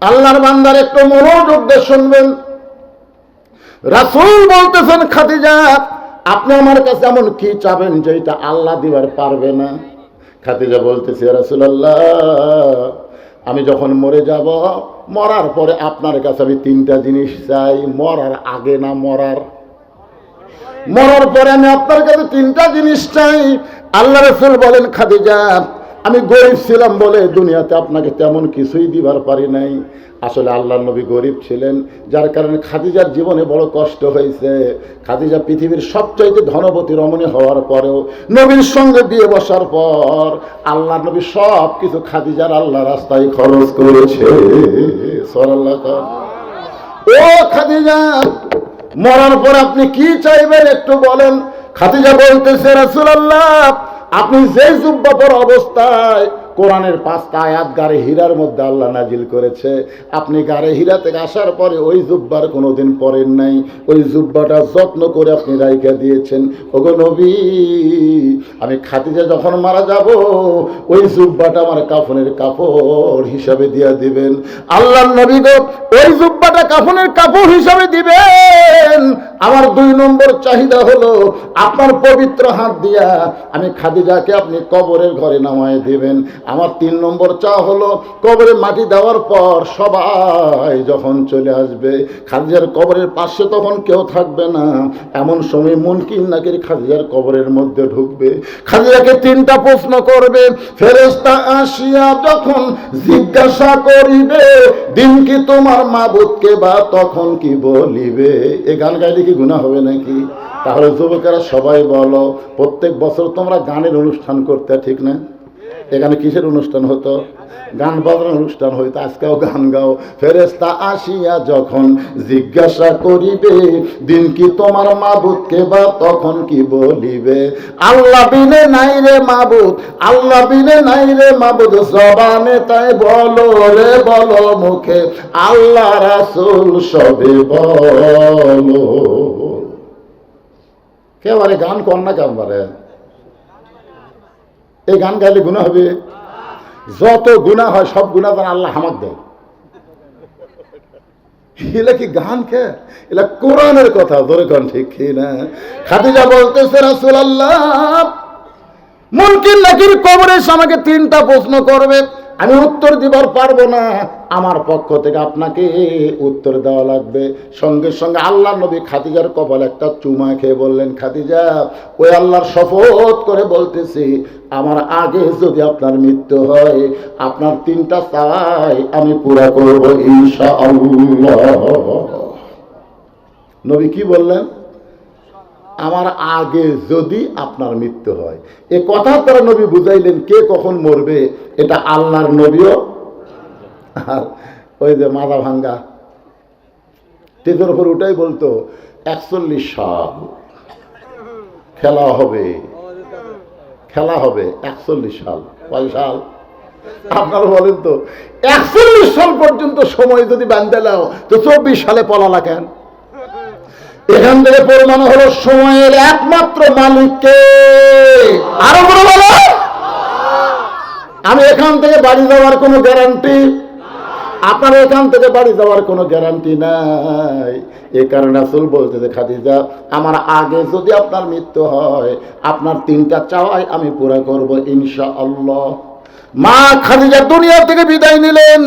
আল্লাহর বান্দার একটু মনোযোগ দিয়ে শুনবেন। রাসূল বলতেছেন, খাদিজা আপনি আমার কাছে এমন কি চাবেন যেটা আল্লাহ দিবার পারবে না? খাদিজা বলতেছে, ইয়া রাসূলুল্লাহ, আমি যখন মরে যাব, মরার পরে আপনার কাছে আমি তিনটা জিনিস চাই। মরার আগে না, মরার পরে আমি আপনার কাছে তিনটা জিনিস চাই। আল্লাহ রাসূল বলেন, খাদিজা আমি গরিব ছিলাম বলে দুনিয়াতে আপনাকে তেমন কিছুই দিবার পারি নাই। আসলে আল্লাহর নবী গরিব ছিলেন, যার কারণে খাদিজার জীবনে বড় কষ্ট হয়েছে। খাদিজা পৃথিবীর সবচাইতে ধনবতী রমণী হওয়ার পরেও নবীর সঙ্গে বিয়ে বসার পর আল্লাহর নবী সব কিছু খাদিজার আল্লাহ রাস্তায় খরচ করেছে। সুবহানাল্লাহ। ও খাদিজা, মরার পর আপনি কি চাইবেন একটু বলেন। খাদিজা বলতেছে, রাসূলুল্লাহ আপনি যে জুব্বা পরা অবস্থায় কোরআনের 5টা আয়াত গারে হীরার মধ্যে আল্লাহ নাজিল করেছে, আপনি গারে হীরা থেকে আসার পরে ওই জুব্বার কোনোদিন পরেন নাই। ওই জুব্বাটা যত্ন করে আপনি রাইখা দিয়েছেন। ওগো নবী, আমি খাদিজা যখন মারা যাব ওই জুব্বাটা আমার কাফনের কাপড় হিসাবে দিয়া দিবেন। আল্লাহর নবী গো, ওই জুব্বাটা কাফনের কাপড় হিসাবে দিবেন। আমার 2 নম্বর চাহিদা হলো আপনার পবিত্র হাত দিয়া আমি খাদিজাকে আপনি কবরের ঘরে নামায় দিবেন। আমার 3 নম্বর চা হলো কবরে মাটি দেওয়ার পর সবাই যখন চলে আসবে, খাদিজার কবরের পাশে তখন কেউ থাকবে না। এমন সময় মুনকির নাকির খাদিজার কবরের মধ্যে ঢুকবে। খাদিজাকে 3টা প্রশ্ন করবে। ফেরেশতা আসিয়া যখন জিজ্ঞাসা করিবে, দিন কি তোমার মাবুদকে বা তখন কি বলিবে। এই গান গাইলে কি গুনাহ হবে নাকি? তাহলে যুবকেরা সবাই বলো, প্রত্যেক বছর তোমরা গানের অনুষ্ঠান করতে, ঠিক না? এখানে কিসের অনুষ্ঠান হতো? গান বাজনার অনুষ্ঠান হইতো। আজকেও গান গাও। ফেরেশতা আসিয়া যখন জিজ্ঞাসা করিবে, দিন কি তোমার মাবুদকে বা তখন কি বলিবে। আল্লাহ বিনে নাই রে মাবুদ, আল্লাহ বিনে নাই রে মাবুদ, জবানে তাই বলো রে বলো মুখে, আল্লাহ রাসূল সবে বলো। কেবারে গান কর না কেবারে। এই গান গাইলে গুনাহ হবে? যত গুনাহ হয় সব গুনাহ যেন আল্লাহ হামাক দেয়। এলা কি গান কে? এলা কোরআনের কথা। ধরে গান ঠিক না? খাদিজা বলতেছে, রাসূলুল্লাহ মুনকির নাকির কবরে আমাকে 3টা প্রশ্ন করবে, আমি উত্তর দিবার পারবো না। আমার পক্ষ থেকে আপনাকে উত্তর দেওয়া লাগবে। সঙ্গে সঙ্গে আল্লাহর নবী খাদিজার কপালে একটা চুমা খেয়ে বললেন, খাদিজা ওই আল্লাহর শপথ করে বলতেছি, আমার আগে যদি আপনার মৃত্যু হয় আপনার 3টা চাই আমি পুরা করব ইনশাআল্লাহ। নবী কি বললেন? আমার আগে যদি আপনার মৃত্যু হয়। এ কথা তারা নবী বুঝাইলেন কে কখন মরবে এটা আল্লাহর নবীও। আর ওই যে মাথা ভাঙ্গা তেজের উপর উঠাই বলতো 41 সাল খেলা হবে, খেলা হবে 41 সাল। কয় সাল? আপনারা বলেন তো, 41 সাল পর্যন্ত সময় যদি বান্ধে নাও তো 24 সালে পলালা কেন? এখান থেকে প্রমাণ হলো সময়ের একমাত্র মালিককে। আরো বড় বলো, আমি এখান থেকে বাড়ি যাওয়ার কোনো গ্যারান্টি, আপনার এখান থেকে বাড়ি যাওয়ার কোনো গ্যারান্টি নাই। এই কারণে রাসূল বলতেছে, খাদিজা আমার আগে যদি আপনার মৃত্যু হয় আপনার 3টা চাওয়াই আমি পুরা করব ইনশাআল্লাহ। মা খাদিজা দুনিয়া থেকে বিদায় নিলেন।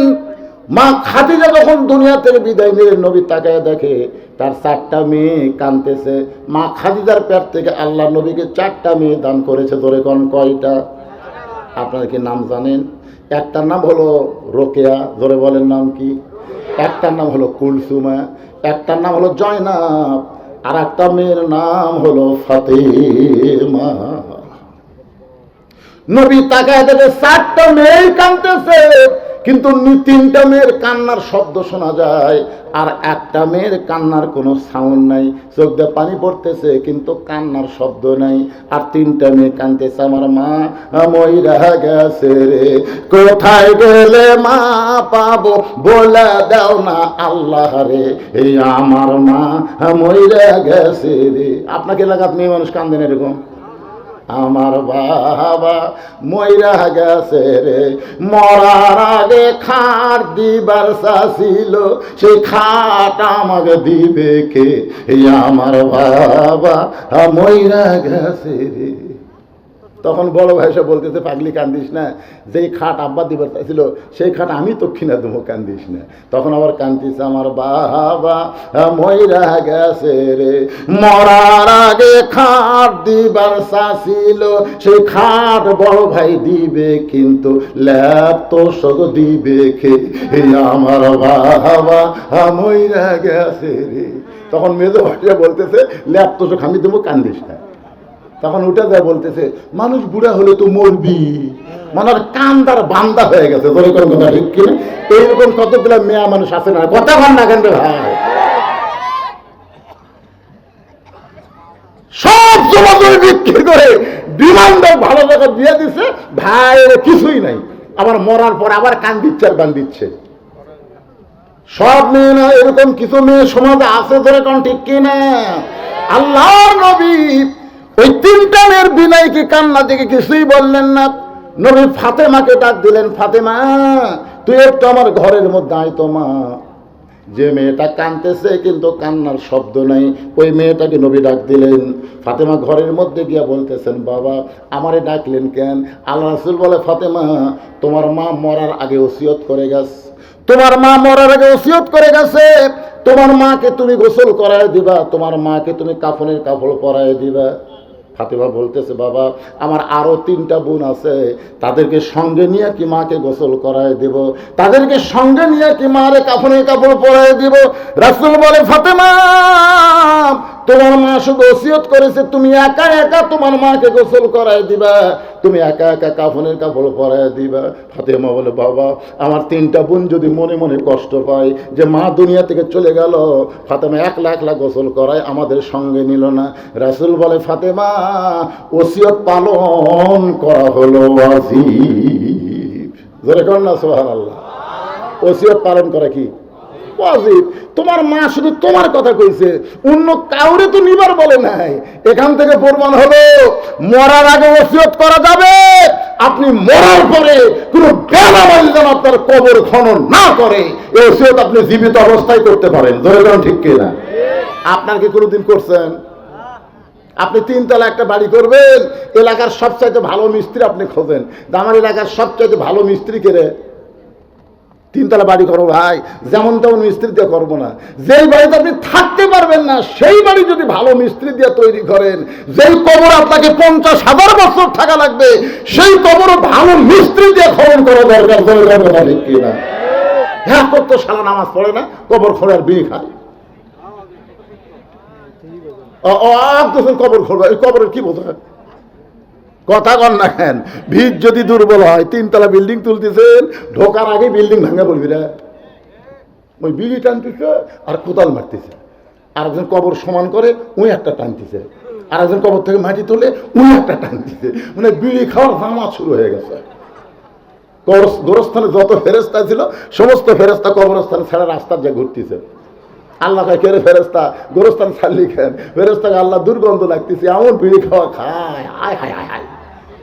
মা খাদিজা যখন দুনিয়া থেকে বিদায় নিলেন, নবী তাকায় দেখে তার 4টা মেয়ে কাঁদতেছে। মা খাদিজার পেট থেকে আল্লাহ নবীকে 4টা মেয়ে দান করেছে। ধরে কোন কয়টা? আপনারা কি নাম জানেন? একটার নাম হলো রোকেয়া, ধরে বলেন নাম কি? একটার নাম হলো কুলসুমা, একটার নাম হলো জয়নাব, আর একটা মেয়ের নাম হলো ফাতেমা। নবী তাকায় দেখে 4টা মেয়ে কাঁদতেছে, কিন্তু 3টা মেয়ের কান্নার শব্দ শোনা যায় আর একটা মেয়ের কান্নার কোনো সাউন্ড নাই। চোখ দিয়ে পানি পড়তেছে কিন্তু কান্নার শব্দ নাই। আর 3টা মেয়ে কাঁদতেছে, আমার মা মইরা গেছে রে, কোথায় গেলে মা পাবো বলে দাও না আল্লাহ রে, এই আমার মা মইরা গেছে রে। আপনাকে এলাকাত মেয়ে মানুষ কান্দেন এরকম? আমার বাবা মইরা গেছে রে, মরার আগে খাট দিবার চাছিল, সেই খাট আমাকে দিবে কে? আমার বাবা মইরা গেছে রে। তখন বড় ভাই এসে বলতেছে, পাগলি কান্দিস না, যেই খাট আব্বা দিবার চাইছিল সেই খাট আমি তো কিনা দেবো, কান্দিস না। তখন আবার কান্দিস, আমার বাবা মইরা গেছে রে, মরার আগে খাট দিবার চাইছিল, সেই খাট বড় ভাই দিবে, কিন্তু ল্যাপ তো সগ দিবে কে? আমার বাবা মইরা গেছে রে। তখন মেজো ভাইয়া বলতেছে, ল্যাপ তো সগ আমি দেবো, কান্দিস না। তখন উঠে যায় বলতেছে, মানুষ বুড়া হলে তো মরবি, মানে কান্দার বান্দা হয়ে গেছে। তোর কোন কথা ঠিক কিনা? এইরকম কতগুলো মেয়া মানুষ আছে না, কথা ভান না কেন ভাই? সব জমা করে বিক্রি করে বিমানদার ভালো জায়গা দিয়ে দিছে, ভাই কিছুই নাই। আবার মরার পর আবার কান দিচ্ছে আর বান দিচ্ছে। সব মেয়ে না, এরকম কিছু মেয়ে সমাজে আছে, ধরে কোন ঠিক কিনা? আল্লাহর নবী ওই তিনটা মেয়ের বিনয় কি কান্না থেকে কিছুই বললেন না। নবী ফাতেমাকে ডাক দিলেন, ফাতেমা তুই একটু আমার ঘরের মধ্যে আয় তো মা। যে মেয়েটা কাঁদতেছে কিন্তু কান্নার শব্দ নাই, ওই মেয়েটাকে নবী ডাক দিলেন। ফাতেমা ঘরের মধ্যে গিয়া বলতেছেন, বাবা আমারে ডাকলেন কেন? আল্লাহ রাসূল বলে, ফাতেমা তোমার মা মরার আগে ওসিয়ত করে গেছে, তোমার মা মরার আগে ওসিয়ত করে গেছে, তোমার মাকে তুমি গোসল করায় দিবা, তোমার মাকে তুমি কাফনের কাপড় পরায় দিবা। ফাতেমা বলতেছে, বাবা আমার আরো 3টা বোন আছে, তাদেরকে সঙ্গে নিয়ে কি মাকে গোসল করায় দেব, তাদেরকে সঙ্গে নিয়ে কি মারে কাফনের কাপড় পরায় দিব? রাসূল বলে, ফাতেমা তোমার মা শুধু ওসিয়ত করেছে তুমি একা একা তোমার মাকে গোসল করায় দিবা, তুমি একা একা কাফনের কাপড় পরায় দিবা। ফাতেমা বলে, বাবা আমার 3টা বোন যদি মনে মনে কষ্ট পায় যে মা দুনিয়া থেকে চলে গেল, ফাতেমা একলা একলা গোসল করায়, আমাদের সঙ্গে নিল না। রাসূল বলে, ফাতেমা ওসিয়ত পালন করা হলো ওয়াজিব। জোরে কর না সুবহানাল্লাহ। ওসিয়ত পালন করা কি ওয়াজিব। তোমার মা শুধু তোমার কথা কইছে, অন্য কাউরে তো নিবার বলে নাই। এখান থেকে প্রমাণ হলো মরার আগে ওসিয়ত করা যাবে, আপনি মরার পরে কোনো বেনামাজি যেন আপনার কবর খনন না করে, এই ওসিয়ত আপনি জীবিত অবস্থায় করতে পারেন। ধরে যান ঠিক কিনা? আপনার কি কোনোদিন করছেন? আপনি 3 তলা একটা বাড়ি করবেন, এলাকার সবচাইতে ভালো মিস্ত্রি আপনি খোঁজেন, আমার এলাকার সবচাইতে ভালো মিস্ত্রি কেড়ে 3 তলা বাড়ি করো ভাই, যেমন তেমন মিস্ত্রি দিয়ে করবো না। যেই বাড়িতে আপনি থাকতে পারবেন না সেই বাড়ি যদি ভালো মিস্ত্রি দিয়ে তৈরি করেন, যেই কবর আপনাকে 50,000 বছর থাকা লাগবে, সেই কবর ভালো মিস্ত্রি দিয়ে খনন করা দরকার। ঠিক কিনা? হ্যাঁ, কত সালা নামাজ পড়ে না, কবর খোঁড়ার বিড়ি খায়। কবর খোঁড়া, এই কবরের কি বোঝা? কথা কন না কেন? ভিত যদি দুর্বল হয়, 3 তলা বিল্ডিং তুলতেছেন, ঢোকার আগে বিল্ডিং ভাঙা বলবি রে। ওই বিড়ি টানতেছে আর কোদাল মারতেছে, আর একজন কবর সমান করে উই একটা টানতেছে, আর একজন কবর থেকে মাটি তুলে উই একটা টানতেছে, মানে বিড়ি খাওয়ার জামাত শুরু হয়ে গেছে। গোরস্থানে যত ফেরেস্তা ছিল সমস্ত ফেরেস্তা কবরস্থানে ছাড়া রাস্তার যে ঘুরতেছে। আল্লাহ কাকে রে ফেরেস্তা গোরস্থান ছাড়লি খেন? ফেরেস্তাকে আল্লাহ দুর্গন্ধ লাগতেছে, এমন বিড়ি খাওয়া খায়, আয় হায় হায় হায়।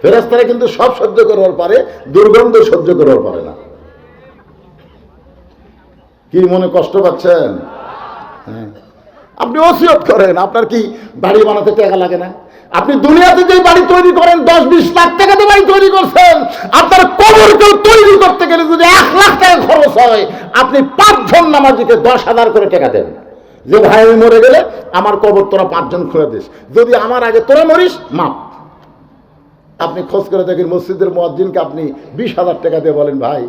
ফেরেস্তারা কিন্তু সব সহ্য করবার পারে, দুর্গন্ধ সহ্য করবার পারে না। কি মনে কষ্ট পাচ্ছেন? হ্যাঁ, আপনি ওসিয়ত করেন। আপনার কি বাড়ি বানাতে টাকা লাগে না? আপনি দুনিয়াতে যে বাড়ি তৈরি করেন 10-20 লাখ টাকাতে বাড়ি তৈরি করছেন, আপনার কবরকেও তৈরি করতে গেলে যদি 1 লাখ টাকা খরচ হয়, আপনি 5 জন নামাজিকে 10,000 করে টাকা দেন, যে ভাই আমি মরে গেলে আমার কবর তোরা 5 জন খুঁড়ে দিস, যদি আমার আগে তোরা মরিস মাপ। আপনি খোঁজ করে দেখেন মসজিদের মুয়াজ্জিনকে আপনি 20,000 টাকা দিয়ে বলেন, ভাই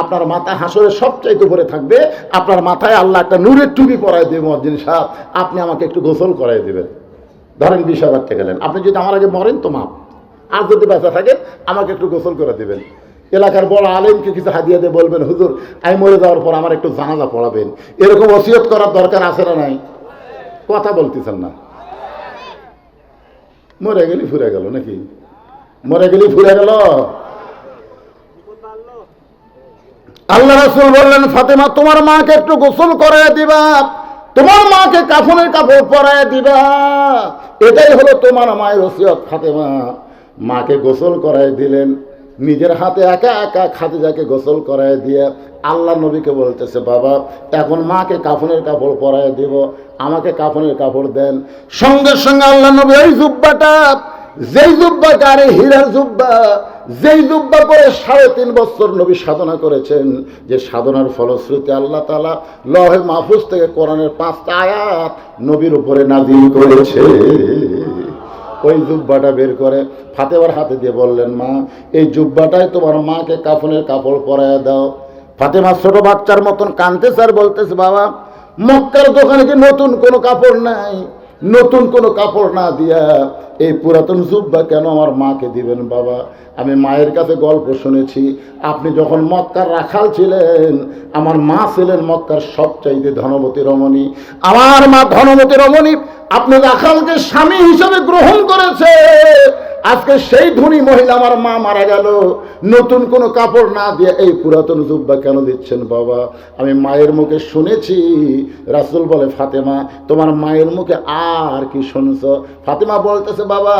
আপনার মাথা হাসরের সবচাইতে উপরে থাকবে, আপনার মাথায় আল্লাহ একটা নূরের টুপি পরায় দেবে, মুয়াজ্জিন সাহেব আপনি আমাকে একটু গোসল করাই দেবেন। ধরেন 20,000 টাকা নেন, আপনি যদি আমার আগে মরেন তো মাপ, আর যদি বেঁচে থাকেন আমাকে একটু গোসল করে দেবেন। এলাকার বড় আলেমকে কিছু হাদিয়া দিয়ে বলবেন, হুজুর আমি মরে যাওয়ার পর আমার একটু জানাজা পড়াবেন। এরকম ওসিয়ত করার দরকার আছে না নাই? কথা বলতেছেন না। মরে গেলি ফুরে গেল নাকি? মরে গেলি ফুরে গেল। আল্লাহ রাসূল বললেন, ফাতেমা তোমার মাকে একটু গোসল করায় দিবা, তোমার মাকে কাফনের কাপড় পরায় দিবা, এটাই হলো তোমার মায়ের ওসিয়ত। ফাতেমা মাকে গোসল করায় দিলেন, নিজের হাতে একা একা খাদিজাকে গোসল করায় দিয়ে আল্লাহ নবীকে বলতেছে, বাবা এখন মাকে কাফনের কাপড় পরায় দিব, আমাকে কাফনের কাপড় দেন। সঙ্গে সঙ্গে আল্লাহ নবী ওই জুব্বাটা, যেই জুব্বা গাড়ি হীরার জুব্বা, যেই জুব্বা পরে 3.5 বছর নবী সাধনা করেছেন, যে সাধনার ফলশ্রুতি আল্লাহ তাআলা লৌহে মাহফুজ থেকে কোরআনের 5টা আয়াত নবীর উপরে নাযিল করেছে। ওই জুব্বাটা বের করে ফাতেমার হাতে দিয়ে বললেন, মা এই জুব্বাটাই তোমার মাকে কাফনের কাপড় পরায় দাও। ফাতেমা ছোট বাচ্চার মতন কাঁদতেছে আর বলতেছে, বাবা মক্কার দোকানে কি নতুন কোনো কাপড় নাই? নতুন কোনো কাপড় না দিয়া এই পুরাতন জুব্বা কেন আমার মাকে দিবেন? বাবা আমি মায়ের কাছে গল্প শুনেছি, আপনি যখন মক্কার রাখাল ছিলেন, আমার মা ছিলেন মক্কার সবচাইতে ধনবতী রমণী। আমার মা ধনবতী রমণী আপনি রাখালকে স্বামী হিসেবে গ্রহণ করেছে। আজকে সেই ধনী মহিলা আমার মা মারা গেল, নতুন কোনো কাপড় না দিয়ে এই পুরাতন জুব্বা কেন দিচ্ছেন? বাবা আমি মায়ের মুখে শুনেছি। রাসূল বলে, ফাতেমা তোমার মায়ের মুখে আর কি শুনছ? ফাতেমা বলতেছে, বাবা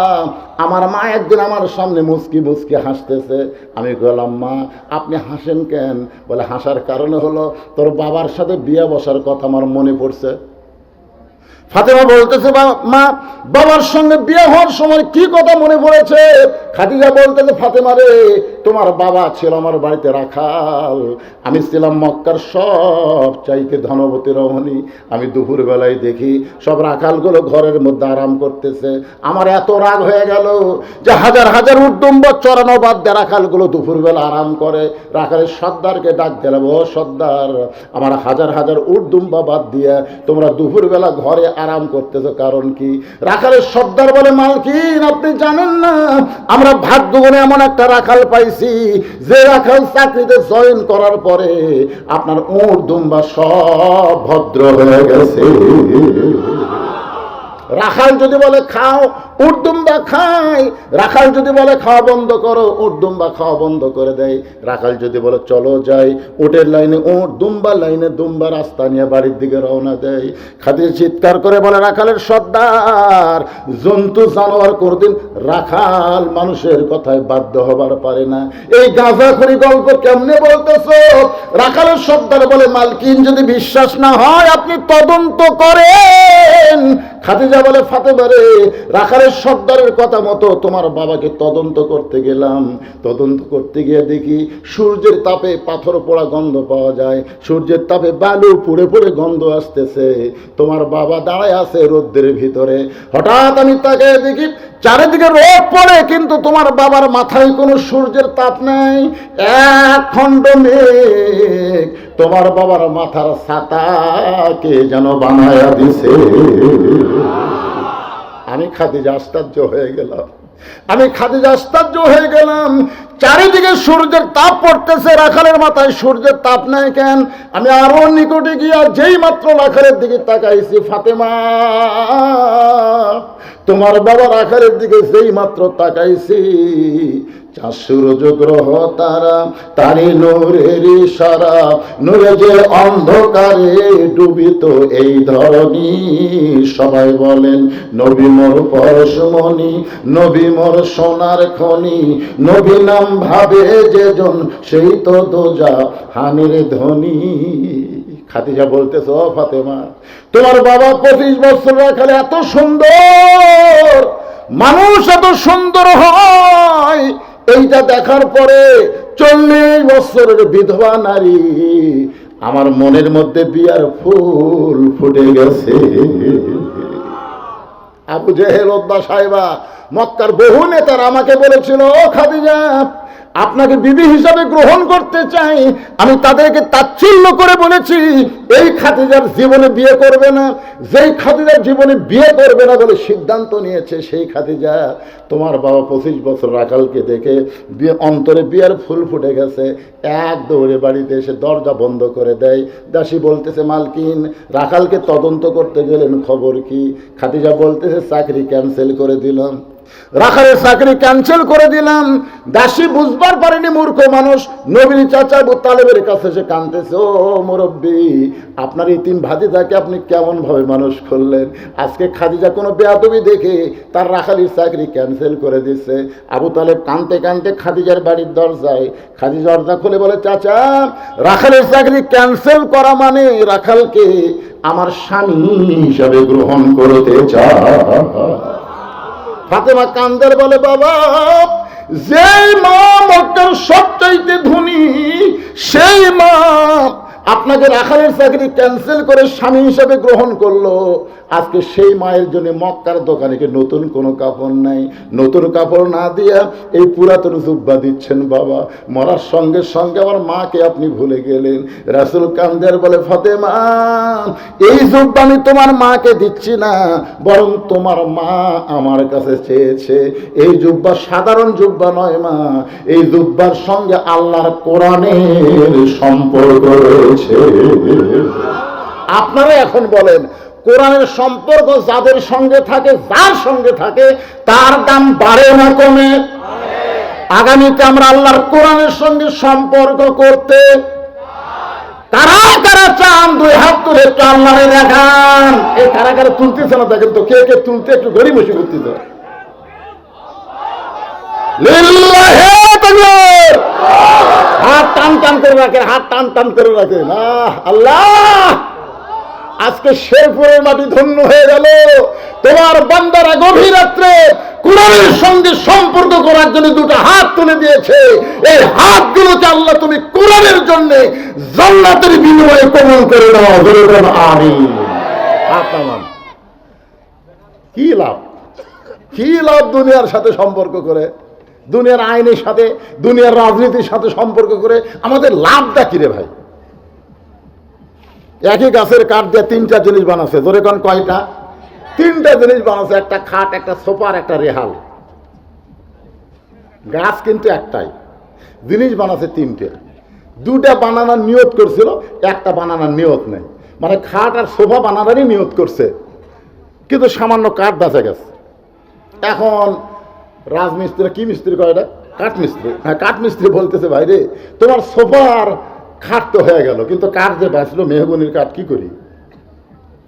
আমার মা একদিন আমার সামনে মুচকি মুচকি হাসতেছে। আমি বললাম, মা আপনি হাসেন কেন? বলে, হাসার কারণে হলো তোর বাবার সাথে বিয়ে বসার কথা আমার মনে পড়ছে। ফাতেমা বলতেছে, মা বাবার সঙ্গে বিয়ে হওয়ার সময় কি কথা মনে পড়েছে? খাদিজা বলতেছে, ফাতেমা রে তোমার বাবা ছিল আমার বাড়িতে রাখাল, আমি ছিলাম মক্কার সব চাইতে ধনবতী রমণী। আমি দুপুর বেলায় দেখি সব রাখালগুলো ঘরের মধ্যে আরাম করতেছে। আমার এত রাগ হয়ে গেল যে হাজার হাজার উটদুম্ব চড়ানো বাদ দিয়ে রাখালগুলো দুপুরবেলা আরাম করে। রাখালের সর্দারকে ডাক দিলাম, ও সর্দার আমার হাজার হাজার উটদুম্বা বাদ দিয়ে তোমরা দুপুরবেলা ঘরে আরাম করতেছো, কারণ কি? রাখালের সর্দার বলে, মালকিন আপনি জানেন না আমরা ভাগ্যগুণে এমন একটা রাখাল পাইছি, যে রাখাল চাকরিতে জয়েন করার পরে আপনার উট দুম্বা সব ভদ্র হয়ে গেছে। রাখাল যদি বলে খাও, উট দুম্বা খায়। রাখাল যদি বলে খাওয়া বন্ধ করো, উট দুম্বা খাওয়া বন্ধ করে দেয়। রাখাল যদি বলে চলো যাই, উটের লাইনে উট, দুম্বার লাইনে দুম্বা, রাস্তা নিয়ে বাড়ির দিকে রওনা দেয়। খাদিজা চিৎকার করে বলে, রাখালের সর্দার জন্তু জানোয়ার কোনদিন রাখাল মানুষের কথায় বাধ্য হবার পারে না। এই গাঁজাখড়ি গল্প কেমনে বলতেছো? রাখালের সর্দার বলে, মালকিন যদি বিশ্বাস না হয় আপনি তদন্ত করেন। খাদিজা বলে, ফাতেমা রে রাখালের সর্দারের কথা মতো তোমার বাবাকে তদন্ত করতে গেলাম। তদন্ত করতে গিয়ে দেখি সূর্যের তাপে পাথর পোড়া গন্ধ পাওয়া যায়, সূর্যের তাপে বালু পুড়ে পুড়ে গন্ধ আসতেছে। তোমার বাবা দাঁড়ায় আছে রোদ্রের ভিতরে। হঠাৎ আমি তাকে দেখি চারিদিকে রোদ পড়ে, কিন্তু তোমার বাবার মাথায় কোনো সূর্যের তাপ নাই, এক খণ্ড মেঘ তোমার বাবার মাথার ছাতাকে যেন বানায়া দিছে। আমি খাদিজা আশ্চর্য হয়ে গেলাম, আমি খাদিজা আশ্চর্য হয়ে গেলাম। চারিদিকে সূর্যের তাপ পড়তেছে, রাখালের মাথায় সূর্যের তাপ নাই কেন? আমি আরো নিকটে গিয়া যেই মাত্র রাখালের দিকে তাকাইছি, ফাতেমা তোমার বাবা রাখালের দিকে যেই মাত্র তাকাইছি, চাঁদ সূর্য গ্রহ তারা তারি নূরের ইশারা, নূরে যে অন্ধকারে ডুবিত এই ধরনী। সবাই বলেন নবী মোর পরশমণি, নবী মোর সোনার খনি, নবী নাম ভাবে যেজন সেই তো দোজা হানির ধনী। খাদিজা বলতেছ, ও ফাতেমা তোমার বাবা 25 বছর রাখালে এত সুন্দর, মানুষ এত সুন্দর হয়, এইটা দেখার পরে 40 বছরের বিধবা নারী আমার মনের মধ্যে বিয়ার ফুল ফুটে গেছে। আবু জেহেল, উতবা, সাইবা, মক্কার বহু নেতারা আমাকে বলেছিল, ও খাদিজা আপনাকে বিবি হিসাবে গ্রহণ করতে চাই। আমি তাদেরকে তাচ্ছিল্য করে বলেছি, এই খাদিজার জীবনে বিয়ে করবে না। যেই খাদিজার জীবনে বিয়ে করবে না বলে সিদ্ধান্ত নিয়েছে, সেই খাদিজা তোমার বাবা 25 বছর রাখালকে দেখে অন্তরে বিয়ের ফুল ফুটে গেছে। এক দৌড়ে বাড়িতে এসে দরজা বন্ধ করে দেয়। দাসী বলতেছে, মালকিন রাখালকে তদন্ত করতে গেলেন, খবর কি? খাদিজা বলতেছে, চাকরি ক্যান্সেল করে দিলাম, রাখালের চাকরি ক্যান্সেল করে দিলাম। দাসী বুঝবার পারেনি, মূর্খ মানুষ। নবীর চাচা আবু তালেবের কাছে সে কাঁদতেছে, ও মুরব্বী আপনার ইতিম ভাতিজাকে আপনি কেমনভাবে মানুষ করলেন। আজকে খাদিজা কোনো বেয়াদবি দেখে তার রাখালির চাকরি ক্যান্সেল করে দিচ্ছে। আবু তালেব কাঁদতে কাঁদতে খাদিজার বাড়ির দরজায়, খাদিজা দরজা খুলে বলে, চাচা, রাখালের চাকরি ক্যান্সেল করা মানে রাখালকে আমার স্বামী হিসাবে গ্রহণ করতে চায়। ফাতেমা কান্দের বলে, বাবা, যেই মা মক্কার সবচাইতে ধনী, সেই মা আপনাকে রাখালের চাকরি ক্যান্সেল করে স্বামী হিসাবে গ্রহণ করলো, আজকে সেই মায়ের জন্য মক্কার দোকানে কি নতুন কোনো কাপড় নাই? নতুন কাপড় না দিয়া এই পুরাতন জুব্বা দিচ্ছেন বাবা। মরার সঙ্গে সঙ্গে আমার মাকে আপনি ভুলে গেলেন। রাসূল কান্দের বলে, ফাতেমা, এই জুব্বা আমি তোমার মাকে দিচ্ছি না, বরং তোমার মা আমার কাছে চেয়েছে। এই জুব্বা সাধারণ জুব্বা নয় মা, এই জুব্বার সঙ্গে আল্লাহর কোরআনের সম্পর্ক রয়েছে। আপনারা এখন বলেন, কোরআনের সম্পর্ক যাদের সঙ্গে থাকে, যার সঙ্গে থাকে, তার দাম বাড়ে না কমে? আগামীতে আমরা আল্লাহর কোরআনের সঙ্গে সম্পর্ক করতে কারা কারা চান? দুই হাত তুলে একটু আল্লাহরে দেখান। এই কারা কারা তুলতেছে না দেখেন তো, কে কে তুলতে একটু গড়ি বসে করতেছে। হাত টান টান করে রাখেন, হাত টান টান করে রাখেন। আল্লাহ, আজকে শেরপুরের মাটি ধন্য হয়ে গেল। তোমার বান্দারা গভীর রাত্রে কোরআনের সঙ্গে সম্পর্ক করার জন্য দুটো হাত তুলে দিয়েছে। এই হাতগুলোকে আল্লাহ তুমি কোরআনের জন্য জান্নাতের বিনিময়ে কবুল করে নাও। আমিন। হাত নামান। কি লাভ, কি লাভ দুনিয়ার সাথে সম্পর্ক করে, দুনিয়ার আইনের সাথে, দুনিয়ার রাজনীতির সাথে সম্পর্ক করে আমাদের লাভটা কি রে ভাই? একই গাছের কাঠ দিয়ে তিনটা জিনিস বানাচ্ছে। ধরে কোন কয়টা? তিনটা জিনিস বানাচ্ছে, একটা খাট, একটা সোফা, একটা রেহাল। গাছ কিন্তু একটাই, জিনিস বানাচ্ছে তিনটে। দুটা বানানোর নিয়ত করছিল, একটা বানানোর নিয়ত নেই। মানে খাট আর সোফা বানানোরই নিয়ত করছে, কিন্তু সামান্য কাঠ বেঁচে গেছে। এখন রাজমিস্ত্রি, কি মিস্ত্রি কয় এটা? কাঠমিস্ত্রি। হ্যাঁ, কাঠমিস্ত্রি বলতেছে, ভাই রে, তোমার সোফার খাট তো হয়ে গেল, কিন্তু কাঠ যে বাঁচলো মেহগনির কাঠ, কি করি?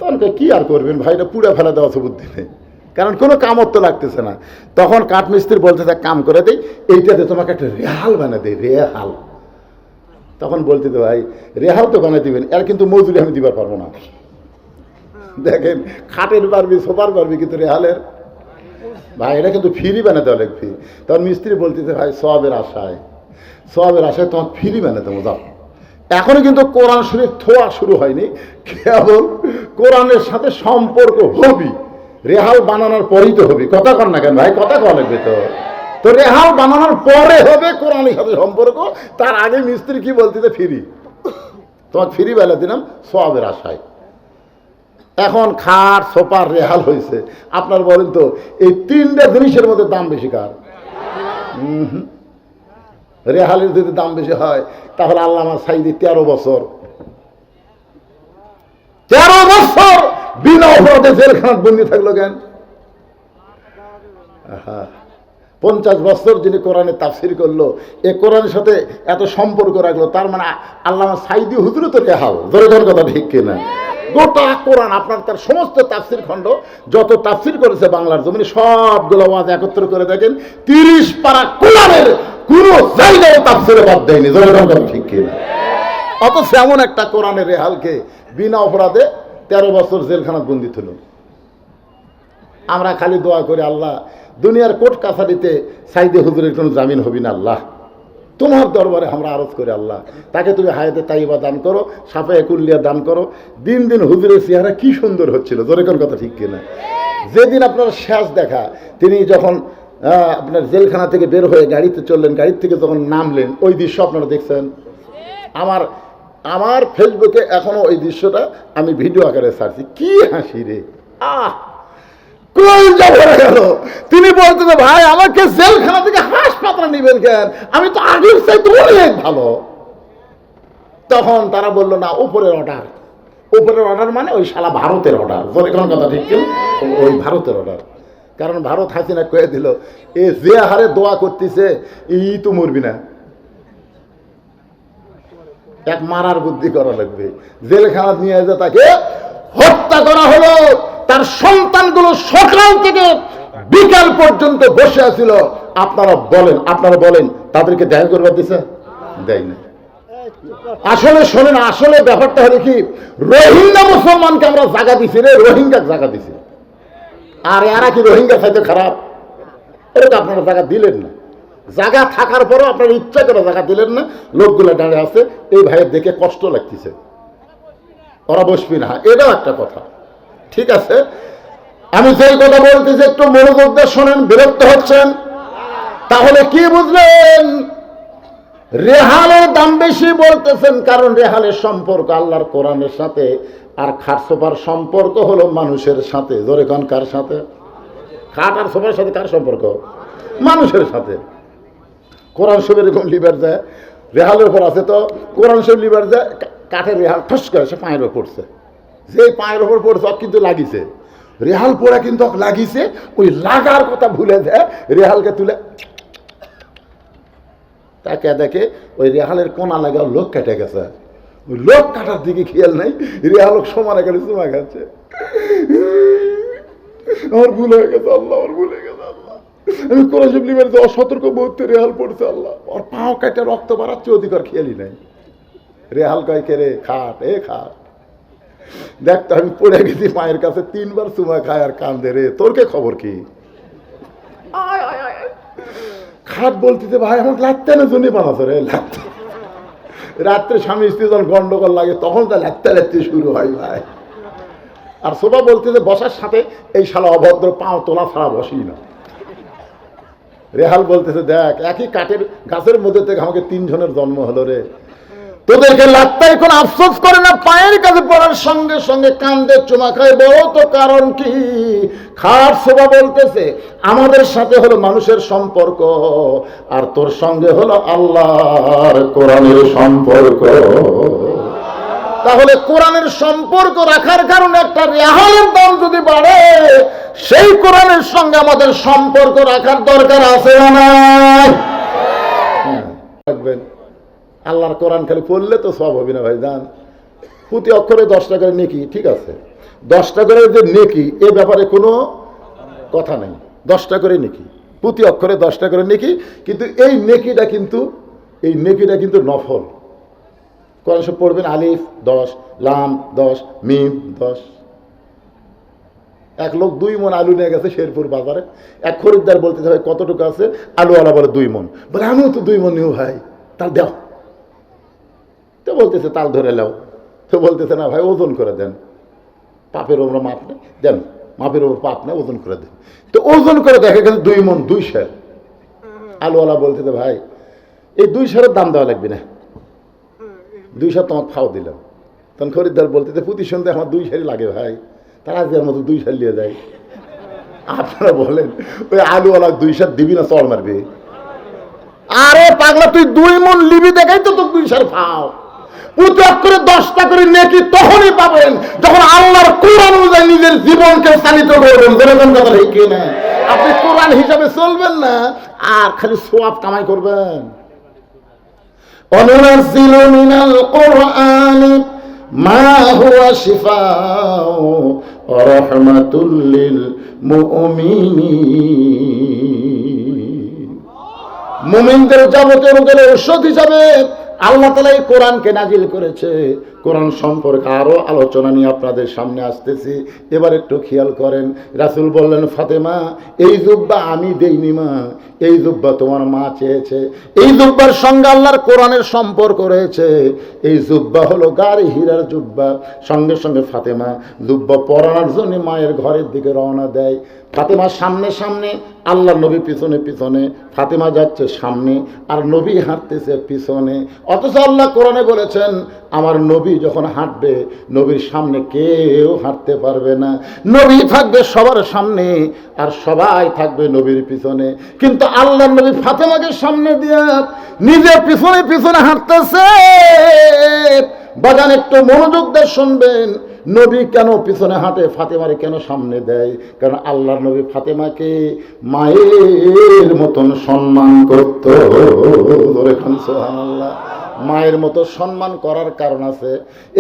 তখন কি আর করবেন ভাই, এটা পুড়ে ফেলা দেওয়া বুদ্ধি নেই, কারণ কোনো কামত তো লাগতেছে না। তখন কাঠমিস্ত্রি বলতেছে, কাম করে দেই, এইটাতে তোমাকে একটা রেহাল বানা দেয়, রেহাল। তখন বলতে, ভাই রেহাল তো বানিয়ে দিবেন, এর কিন্তু মজুরি আমি দিবার পারবো না। দেখেন, খাটের পারবি, সোফার পারবি, কিন্তু রেহালের ভাই এটা কিন্তু ফ্রি বানাতে অনেক ফ্রি। তখন মিস্ত্রি বলতেছে, ভাই সবের আশায়, সবের আশায় তোমার ফ্রি বানাতে যাও। এখনো কিন্তু কোরআন শরীফ থোয়া শুরু হয়নি, কেবল কোরআনের সাথে সম্পর্ক হবি। রেহাল বানানোর পরেই তো হবি। কথা কর না কেন ভাই, কথা কওয়া লাগবে তো। তো রেহাল বানানোর পরে হবে কোরআনের সাথে সম্পর্ক, তার আগে মিস্ত্রি কি বলতেছে, ফ্রি। তোমার ফ্রি বেলা দিলাম সবের আশায়। এখন খাট, সোফার, রেহাল হয়েছে। আপনার বলেন তো, এই তিনটা জিনিসের মধ্যে দাম বেশি কার? রেহালের যদি দাম বেশি হয়, তাহলে আল্লামা সাঈদী 13 বছর বিনা অপরাধে জেলখানায় বন্দী থাকলো কেন? 50 বছর যিনি কোরআনে তাফসির করলো, এ কোরআনের সাথে এত সম্পর্ক রাখলো, তার মানে আল্লামা সাঈদী হুজুরও তো রেহাল। ধরে ধর কথা ঠিক কিনা? গোটা কোরআন আপনার, তার সমস্ত তাফসির খণ্ড যত তাফসির করেছে বাংলার জমিনে, সবগুলো ওয়াজ একত্র করে দেখেন, 30 পারা কোরআনের কোন জায়গায় তাফসিরে বাদ দেয়নি। ধরে ধর কথা ঠিক কিনা? অথচ এমন একটা কোরআনের রেহালকে বিনা অপরাধে 13 বছর জেলখানা বন্দী হলো। আমরা খালি দোয়া করি, আল্লাহ দুনিয়ার কোর্ট কাছারিতে সাঈদী হুজুরের কোনো জামিন হবি না, আল্লাহ তোমার দরবারে আমরা আরজ করি, আল্লাহ তাকে তুমি হায়াতে তাইবা দান করো, সাফায়ে কুল্লিয়া দান করো। দিন দিন হুজুরের চেহারা কি সুন্দর হচ্ছিল। জোরে কোন কথা ঠিক কিনা? যেদিন আপনার শেষ দেখা, তিনি যখন আপনার জেলখানা থেকে বের হয়ে গাড়িতে চললেন, গাড়ির থেকে যখন নামলেন, ওই দৃশ্য আপনারা দেখছেন। আমার ফেসবুকে এখনো ওই দৃশ্যটা আমি ভিডিও আকারে ছাড়ছি। কি হাসি রে, কলজা ভরে গেল। তিনি বলতেন, ভাই আমাকে জেলখানা থেকে হাসপাতালে নিবেন কেন, আমি তো আগের চাইতে অনেক ভালো। তখন তারা বললো, না, উপরের অর্ডার। উপরের অর্ডার মানে ওই শালা ভারতের অর্ডার। বলে কোন কথা ঠিক কিনা? ওই ভারতের অর্ডার। কারণ ভারত হাসিনা কয়ে দিল, এ যে হারে দোয়া করতেছে, ই তো মরবি না। এক মারার বুদ্ধি করা লাগবে। জেলখানা নিয়ে যে তাকে হত্যা করা হলো, তার সন্তানগুলো সকাল থেকে বিকাল পর্যন্ত বসে আছিল। আপনারা বলেন তাদেরকে দেখা করবার দিছে? দেয় না। আসলে শোনেন, আসলে ব্যাপারটা হলো কি, রোহিঙ্গা মুসলমানকে আমরা জায়গা দিছি রে, রোহিঙ্গা জায়গা দিছি। আর এরা কি রোহিঙ্গা চাইতে খারাপ? এটা তো আপনারা জায়গা দিলেন না। জায়গা থাকার পরও আপনারা ইচ্ছা করে জায়গা দিলেন না। লোকগুলো দাঁড়িয়ে আছে, এই ভাইয়ের দেখে কষ্ট লাগতেছে, ওরা বসবি না। এটাও একটা কথা। ঠিক আছে, আমি যেই কথা বলতেছি একটু মনোযোগ দিয়ে শোনেন। বিরক্ত হচ্ছেন? তাহলে কি বুঝলেন? রেহালের দাম বেশি বলতেছেন কারণ রেহালের সম্পর্ক আল্লাহর কোরআনের সাথে, আর খাট সোফার সম্পর্ক হলো মানুষের সাথে। জোরে কোন, কার সাথে? খাট আর সোফার সাথে কার সম্পর্ক? মানুষের সাথে। কোরআন শরীফের এরকম লিভার যায়, রেহালের উপর আছে তো কোরআন শরীফ লিভার যায়, কাঠের রেহাল ঠস করে সে পায়ের উপর পড়ছে। যে পায়ের উপর পড়ছে কিন্তু লাগিছে, রেহাল পড়া কিন্তু লাগিছে, ওই লাগার কথা ভুলে যায়, রেহালকে তুলে তাকে দেখে ওই রেহালের কোনা লাগা লোক কেটে গেছে। ওই লোক কাটার দিকে খেয়াল নাই, রেহাল সমান এখানে চুমা খাচ্ছে। আমার ভুল হয়ে গেছে আল্লাহ, আমার ভুল হয়ে গেছে আল্লাহ। আমি কোরআন শরীফ লিভার যে অসতর্ক মুহূর্তে রেহাল পড়ছে আল্লাহ, ওর পাও কাটে রক্ত বাড়াচ্ছে, অধিকার খেয়ালই নাই। রেহাল কয় কে রে? খাট, এ খাট। দেখতো আমি পড়ে গেছি মায়ের কাছে, 3 বার চুমা খায় আর কান্দে রে, তোর কে খবর কি? খাট বলতেছে ভাই আমাকে লাগতে না জন্য বানাতো রে, লাগতে। রাত্রে স্বামী স্ত্রী যখন গন্ডগোল লাগে তখন তা লাগতে শুরু হয় ভাই। আর সোফা বলতেছে বসার সাথে এই শালা অভদ্র পাও তোলা ছাড়া বসি না। রেহাল বলতেছে দেখ, একই কাঠের গাছের মধ্যে থেকে আমাকে 3 জনের জন্ম হলো রে, তোদেরকে লাগতাই কোন আফসোস করে না, পায়ের কাছে পড়ার সঙ্গে সঙ্গে কান্দে চুমা খায়। বলো তো কারণ কি? খাট সোফা বলতেছে আমাদের সাথে হলো মানুষের সম্পর্ক, আর তোর সঙ্গে হলো আল্লাহর কোরআনের সম্পর্ক। তাহলে কোরআনের সম্পর্ক রাখার কারণে একটা রেহালের দাম যদি বাড়ে, সেই কোরআনের সঙ্গে আমাদের সম্পর্ক রাখার দরকার আছে না নাই? রাখবেন। আল্লাহর কোরআন খালি পড়লে তো সব হবে না ভাই জান। প্রতি অক্ষরে 10 টাকা করে নেকি, ঠিক আছে, 10 টাকা করে যে নেকি এ ব্যাপারে কোনো কথা নেই। 10 টাকা করে নেকি, প্রতি অক্ষরে 10 টাকা করে নেকি, কিন্তু এই নেকিটা কিন্তু নফল। কোরআন সব পড়বেন, আলিফ 10, লাম 10, মিম 10। এক লোক 2 মণ আলু নিয়ে গেছে শেরপুর বাজারে। এক খরিদ্দার বলতেছে ভাই কতটুকু আছে? আলুওয়ালা বলে 2 মণ। বলে আমিও তো 2 মণ নিও ভাই, তার দাও। তো বলতেছে তাল ধরে লাও। তো বলতেছে না ভাই ওজন করে দেন, পাপের ওপর মাপ নেই, দেন মাপের ওপর পাপ নেই, ওজন করে দেন। তো ওজন করে দেখে গেছে 2 মণ 2 সের। আলুওয়ালা বলতেছে ভাই এই 2 সেরের দাম দেওয়া লাগবে না, 2 সের তোমাকে খাও দিলাম। তখন খরিদ্দার বলতেছে প্রতি সন্ধ্যে আমার 2 সেরই লাগে ভাই, তারা আজকের মতো 2 সের নিয়ে যায়। আপনারা বলেন ওই আলুওয়ালা 2 সের দিবি না চল মারবি? আরে পাগলা তুই 2 মণ লিবি দেখাই তো তোর 2 সের খাও। প্রতি অক্ষরে 10 টাকা করে নেকি তখনই পাবেন যখন আল্লাহর কোরআন অনুযায়ী নিজের জীবনকে চালিত করবেন। যেরকম কথা ঠিক না, আপনি কোরআন হিসাবে চলবেন না আর খালি সওয়াব কামাই করবেন। অনুনাজ্জিলু মিনাল কুরআনি মা হুয়া শিফাউ ওয়া রাহমাতুল লিল মুমিনিন। মুমিনদের যাবতীয় রোগের ঔষধ হিসাবে আল্লাহ তাআলা এই কোরআনকে নাজিল করেছে। কোরআন সম্পর্কে আরো আলোচনা নিয়ে আপনাদের সামনে আসতেছি। এবার একটু খেয়াল করেন, রাসূল বললেন ফাতেমা এই জুব্বা আমি দেইনি মা, এই জুব্বা তোমার মা চেয়েছে। এই জুব্বার সঙ্গে আল্লাহর কোরআনের সম্পর্ক রয়েছে। এই জুব্বা হলো গাড়ি হীরার জুব্বা। সঙ্গে সঙ্গে ফাতেমা জুব্বা পরানোর জন্য মায়ের ঘরের দিকে রওনা দেয়। ফাতেমা সামনে সামনে, আল্লাহ নবী পিছনে পিছনে, ফাতেমা যাচ্ছে সামনে আর নবী হাঁটতেছে পিছনে। অথচ আল্লাহ কোরআনে বলেছেন আমার নবী যখন হাঁটবে নবীর সামনে কেউ হাঁটতে পারবে না, নবী থাকবে সবার সামনে আর সবাই থাকবে নবীর পিছনে। কিন্তু আল্লাহ নবী ফাতেমাকে সামনে দিয়ে নিজে পিছনে পিছনে হাঁটতেছে। বাগান একটু মনোযোগ দিয়ে শুনবেন, নবী কেন পিছনে হাঁটে, ফাতেমারে কেন সামনে দেয়? কারণ আল্লাহর নবী ফাতেমাকে মায়ের মতন সম্মান করত। সুবহানাল্লাহ। মায়ের মতো সম্মান করার কারণ আছে।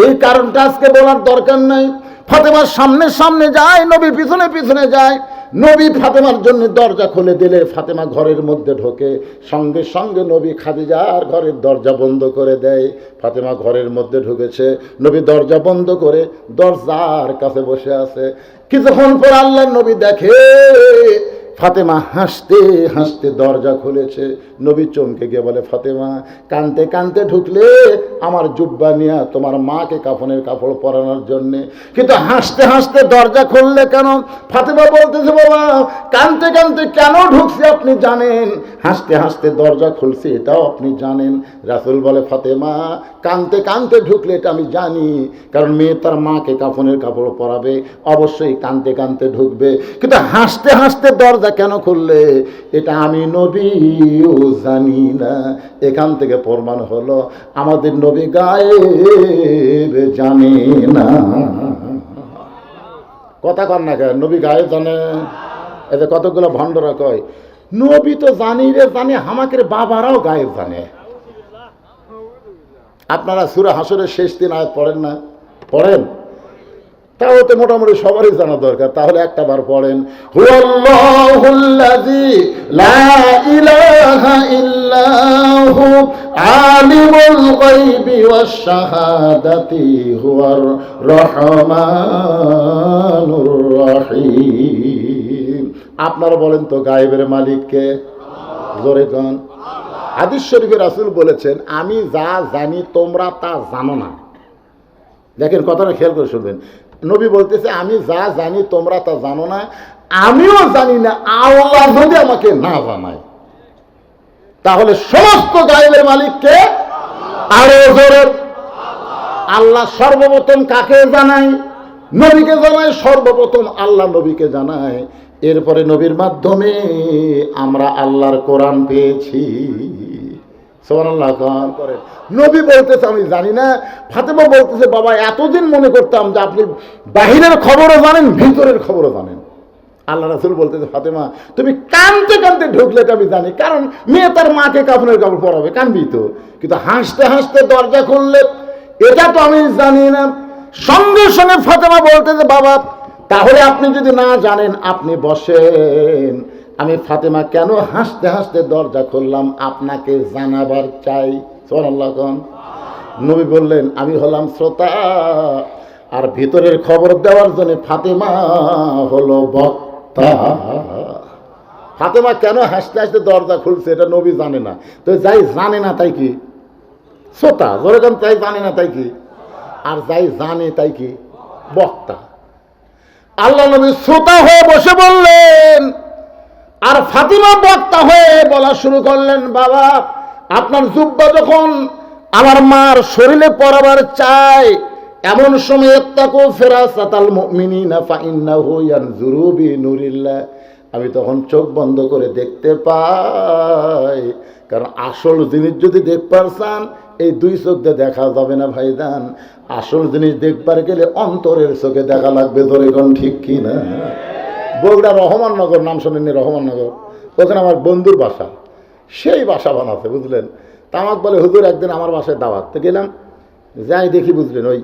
এই কারণটা আজকে বলার দরকার নাই। ফাতেমার সামনে সামনে যায়, নবী পিছনে পিছনে যায়। নবী ফাতেমার জন্য দরজা খুলে দিলে ফাতেমা ঘরের মধ্যে ঢোকে, সঙ্গে সঙ্গে নবী খাদিজার ঘরের দরজা বন্ধ করে দেয়। ফাতেমা ঘরের মধ্যে ঢুকেছে, নবী দরজা বন্ধ করে দরজার কাছে বসে আছে। কিছুক্ষণ পর আল্লাহর নবী দেখে ফাতেমা হাসতে হাসতে দরজা খুলেছে। নবী চমকে গিয়ে বলে, ফাতেমা, কানতে কানতে ঢুকলে আমার জুব্বা নিয়ে তোমার মাকে কাফনের কাপড় পরানোর জন্যে, কিন্তু হাসতে হাসতে দরজা খুললে কেন? ফাতেমা বলতেছে, বাবা, কানতে কানতে কেন ঢুকছি আপনি জানেন, হাসতে হাসতে দরজা খুলছি এটাও আপনি জানেন। রাসূল বলে, ফাতেমা, কানতে কানতে ঢুকলে এটা আমি জানি, কারণ মেয়ে তার মাকে কাফনের কাপড় পরাবে, অবশ্যই কানতে কানতে ঢুকবে, কিন্তু হাসতে হাসতে দরজা কেন খুললে এটা আমি নবীও জানি না। এখান থেকে প্রমাণ হলো আমাদের নবী গায়েব জানে না। কথা কন না কেন? নবী গায়েব জানে? এতে কতগুলো ভণ্ডরা কয় নবী তো জানি রে জানে, আমাদের বাবারাও গায়েব জানে। আপনারা সূরা হাসরের শেষ 3 আয়াত পড়েন না? পড়েন? তাও তো মোটামুটি সবারই জানা দরকার। তাহলে একটা বার পড়েন, হুয়াল্লাহুল্লাযী লা ইলাহা ইল্লাহু আলিমুল গায়বি ওয়াশ শাহাদাতি হুয়ার রহমানুর রহিম। আপনারা বলেন তো গায়েবের মালিক কে? জোরে কোন? হাদিস শরীফে রাসূল বলেছেন, আমি যা জানি তোমরা তা জানো না। দেখেন কথাটা খেয়াল করে শুনবেন। নবী বলতেছে, আমি যা জানি তোমরা তা জানো না, আমিও জানি না আল্লাহ যদি আমাকে না জানায়। তাহলে সমস্ত গায়েবের মালিককে আরো জোরে আল্লাহ সর্বপ্রথম কাকে জানায়? নবীকে জানায়। সর্বপ্রথম আল্লাহ নবীকে জানায়, এরপরে নবীর মাধ্যমে আমরা আল্লাহর কোরআন পেয়েছি। সুবহানাল্লাহ করেন। নবী বলতেছে আমি জানি না। ফাতেমা বলতেছে, বাবা, এতদিন মনে করতাম যে আপনি বাহিরের খবরও জানেন, ভিতরের খবরও জানেন। আল্লাহ রাসূল বলতেছে, ফাতেমা, তুমি কানতে কানতে ঢুকলে এটা আমি জানি, কারণ মেয়ে তার মাকে কাফনের কাপড় পরাবে, কানবি তো, কিন্তু হাসতে হাসতে দরজা খুললে এটা তো আমি জানি না। সঙ্গে সঙ্গে ফাতেমা বলতেছে, বাবা, তাহলে আপনি যদি না জানেন আপনি বসেন। আমি ফাতেমা কেন হাসতে হাসতে দরজা খুললাম আপনাকে জানাবার চাই। সুবহানাল্লাহ। নবী বললেন, আমি হলাম শ্রোতা, আর ভিতরের খবর দেওয়ার জন্য ফাতেমা হলো বক্তা। ফাতেমা কেন হাসতে হাসতে দরজা খুলছে এটা নবী জানে না, তো যাই জানে না তাই কি শ্রোতা? যেরকম তাই জানে না তাই কি? আর যাই জানে তাই কি বক্তা। আল্লাহ নবী শ্রোতা হয়ে বসে বললেন, আর ফাতিমা বক্তা হয়ে বলা শুরু করলেন, বাবা, আপনার জুব্বা যখন আমার মার শরীরে পরাবার চাই, এমন সময় ইত্তাকু ফিরাসাতাল মুমিনিনা ফাইন্নাহু ইয়ানজুরু বিনুরিল্লাহ, আমি তখন চোখ বন্ধ করে দেখতে পাই। কারণ আসল জিনিস যদি দেখবার চান এই 2 চোখ দিয়ে দেখা যাবে না ভাইজান। আসল জিনিস দেখবার গেলে অন্তরের চোখে দেখা লাগবে। ধরে কোন ঠিক কি না? বগুড়া রহমাননগর, নাম শোনেননি? রহমাননগর, ওখানে আমার বন্ধুর বাসা, সেই বাসা বানাতে, বুঝলেন। তা আমাকে বলে, হুজুর, একদিন আমার বাসায় দাওয়াত। তো গেলাম, যাই দেখি, বুঝলেন, ওই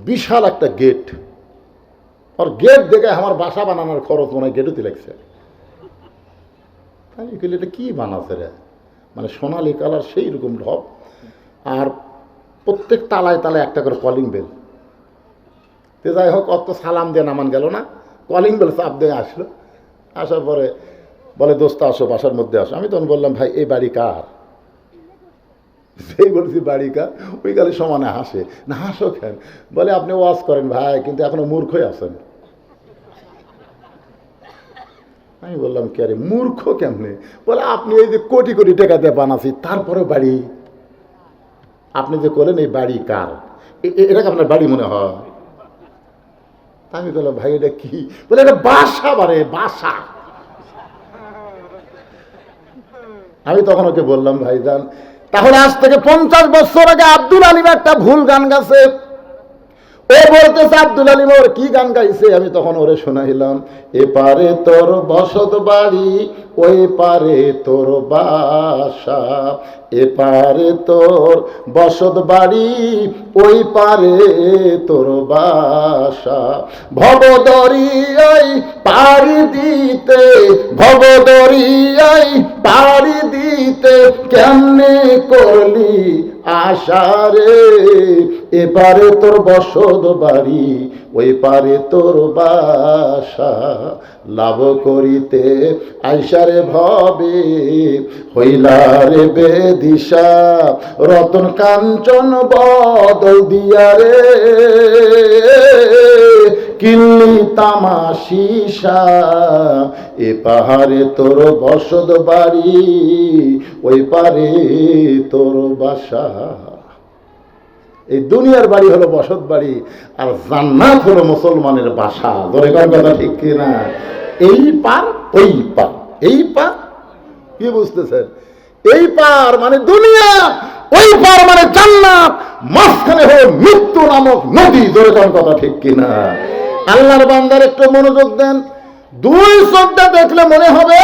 বিশাল একটা গেট। আর গেট দেখে আমার বাসা বানানোর খরচ মনে হয় গেটুতে লাগছে। আমি বলি, এটা কি বানাচ্ছে রে? মানে সোনালি কালার, সেই রকম ঢপ, আর প্রত্যেক তালায় তালায় একটা করে কলিং বেল। তো যাই হোক, অত সালাম দিয়ে নামান গেল না, কলিং বেল চাপ দিয়ে আসলো। আসার পরে বলে, দোস্ত আসো, বাসার মধ্যে আসো। আমি তখন বললাম, ভাই, এই বাড়ি কার? সেই বলছি বাড়ি কার? ওই গালে সমানে হাসে। না, হাসো কেন? বলে, আপনি ওয়াজ করেন ভাই, কিন্তু এখনো মূর্খই আছেন। আমি বললাম, কে রে, মূর্খ কেমনে? বলে, আপনি এই যে কোটি কোটি টাকা দিয়ে বানাচ্ছি, তারপরে বাড়ি আপনি যে করলেন, এই বাড়ি কার? এটাকে আপনার বাড়ি মনে হয়? আমি বললাম, ভাই, এটা কি? বলে, এটা বাসা, বারে বাসা। আমি তখন ওকে বললাম, ভাইজান, তাহলে আজ থেকে 50 বছর আগে আব্দুল আলিম একটা ভুল গান গাছে। এ বলতেছে আব্দুল আলী ওর কি গান গাইছে, আমি তখন ওরে শোনাইলাম, এপারে তোর বসত বাড়ি ওই পারে তোর বাসা, এপারে তোর বসত বাড়ি ওই পারে তোর বাসা, ভবদরিয়ায় পাড়ি দিতে ভবদরিয়ায় পাড়ি দিতে কেমনে করলি আশারে, এপারে তোর বসত বাড়ি ওই পারে তোর বাসা, লাভ করিতে আইসারে ভবে হইলারে বেদিশা, রতন কাঞ্চন বদল দিয়ারে কিল্লি তামাশিসা, এ পাহাড়ে তোর বসত বাড়ি ওই পারে তোর বাসা। এই দুনিয়ার বাড়ি হলো বসত বাড়ি, আর জান্নাত হলো মুসলমানের বাসা। ধরে কোন কথা ঠিক কিনা? এই পার ওই পার, এই পার কি বুঝতেছেন? এই পার মানে দুনিয়া, ওই পার মানে জান্নাত, মাঝখানে হলো মৃত্যু নামক নদী। ধরে কোন কথা ঠিক কিনা? আল্লাহর বান্দার একটু মনোযোগ দেন। দুই চোখটা দেখলে মনে হবে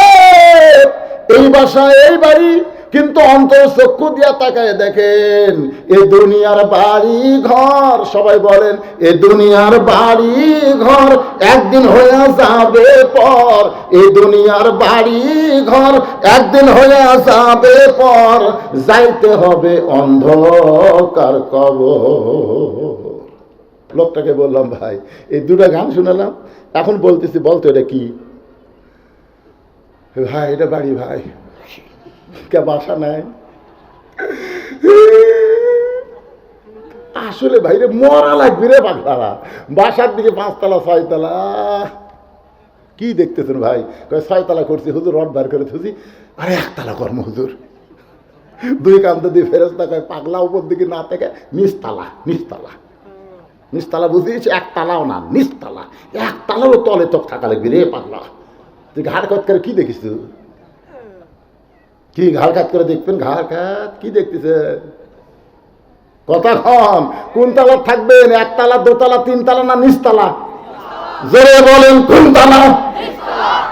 এই বাসা এই বাড়ি, কিন্তু অন্তর চক্ষু দিয়া তাকায় দেখেন এ দুনিয়ার বাড়ি ঘর। সবাই বলেন, এ দুনিয়ার বাড়ি ঘর একদিন হয়ে যাবে পর, এ দুনিয়ার বাড়ি ঘর একদিন হয়ে যাবে পর, যাইতে হবে অন্ধকার কবর। লোকটাকে বললাম, ভাই এই দুটা গান শুনালাম, এখন বলতেছি বলতো এটা কি? ভাই এটা বাড়ি। ভাই কে বাসা নাই? আসলে ভাইরে মরা লাগবে রে পাগলারা। বাসার দিকে 5 তলা 6 তলা কি দেখতেছেন ভাই? 6 তলা করছি হুজুর, রড বার করে থুছি, আরে 1 তলা কর্ম হুজুর। দুই কান্ত দিয়ে ফেরেশতা কয় পাগলা উপর দিকে না থেকে নিচতলা, নিচতলা, নিচতলা বুঝিয়েছি, 1 তালাও না নিচতলা, 1 তালারও তলে তোক থাকা লাগবে রে পাগলা। তুই ঘাড় কাত করে কি দেখিস? কি ঘাড় কাত করে দেখবেন? ঘাড় কাত কি দেখতেছে? কথা কম। কোন তালা থাকবেন? 1 তালা 2 তালা 3 তালা না নিচতলা? জোরে বলেন কোন তালা?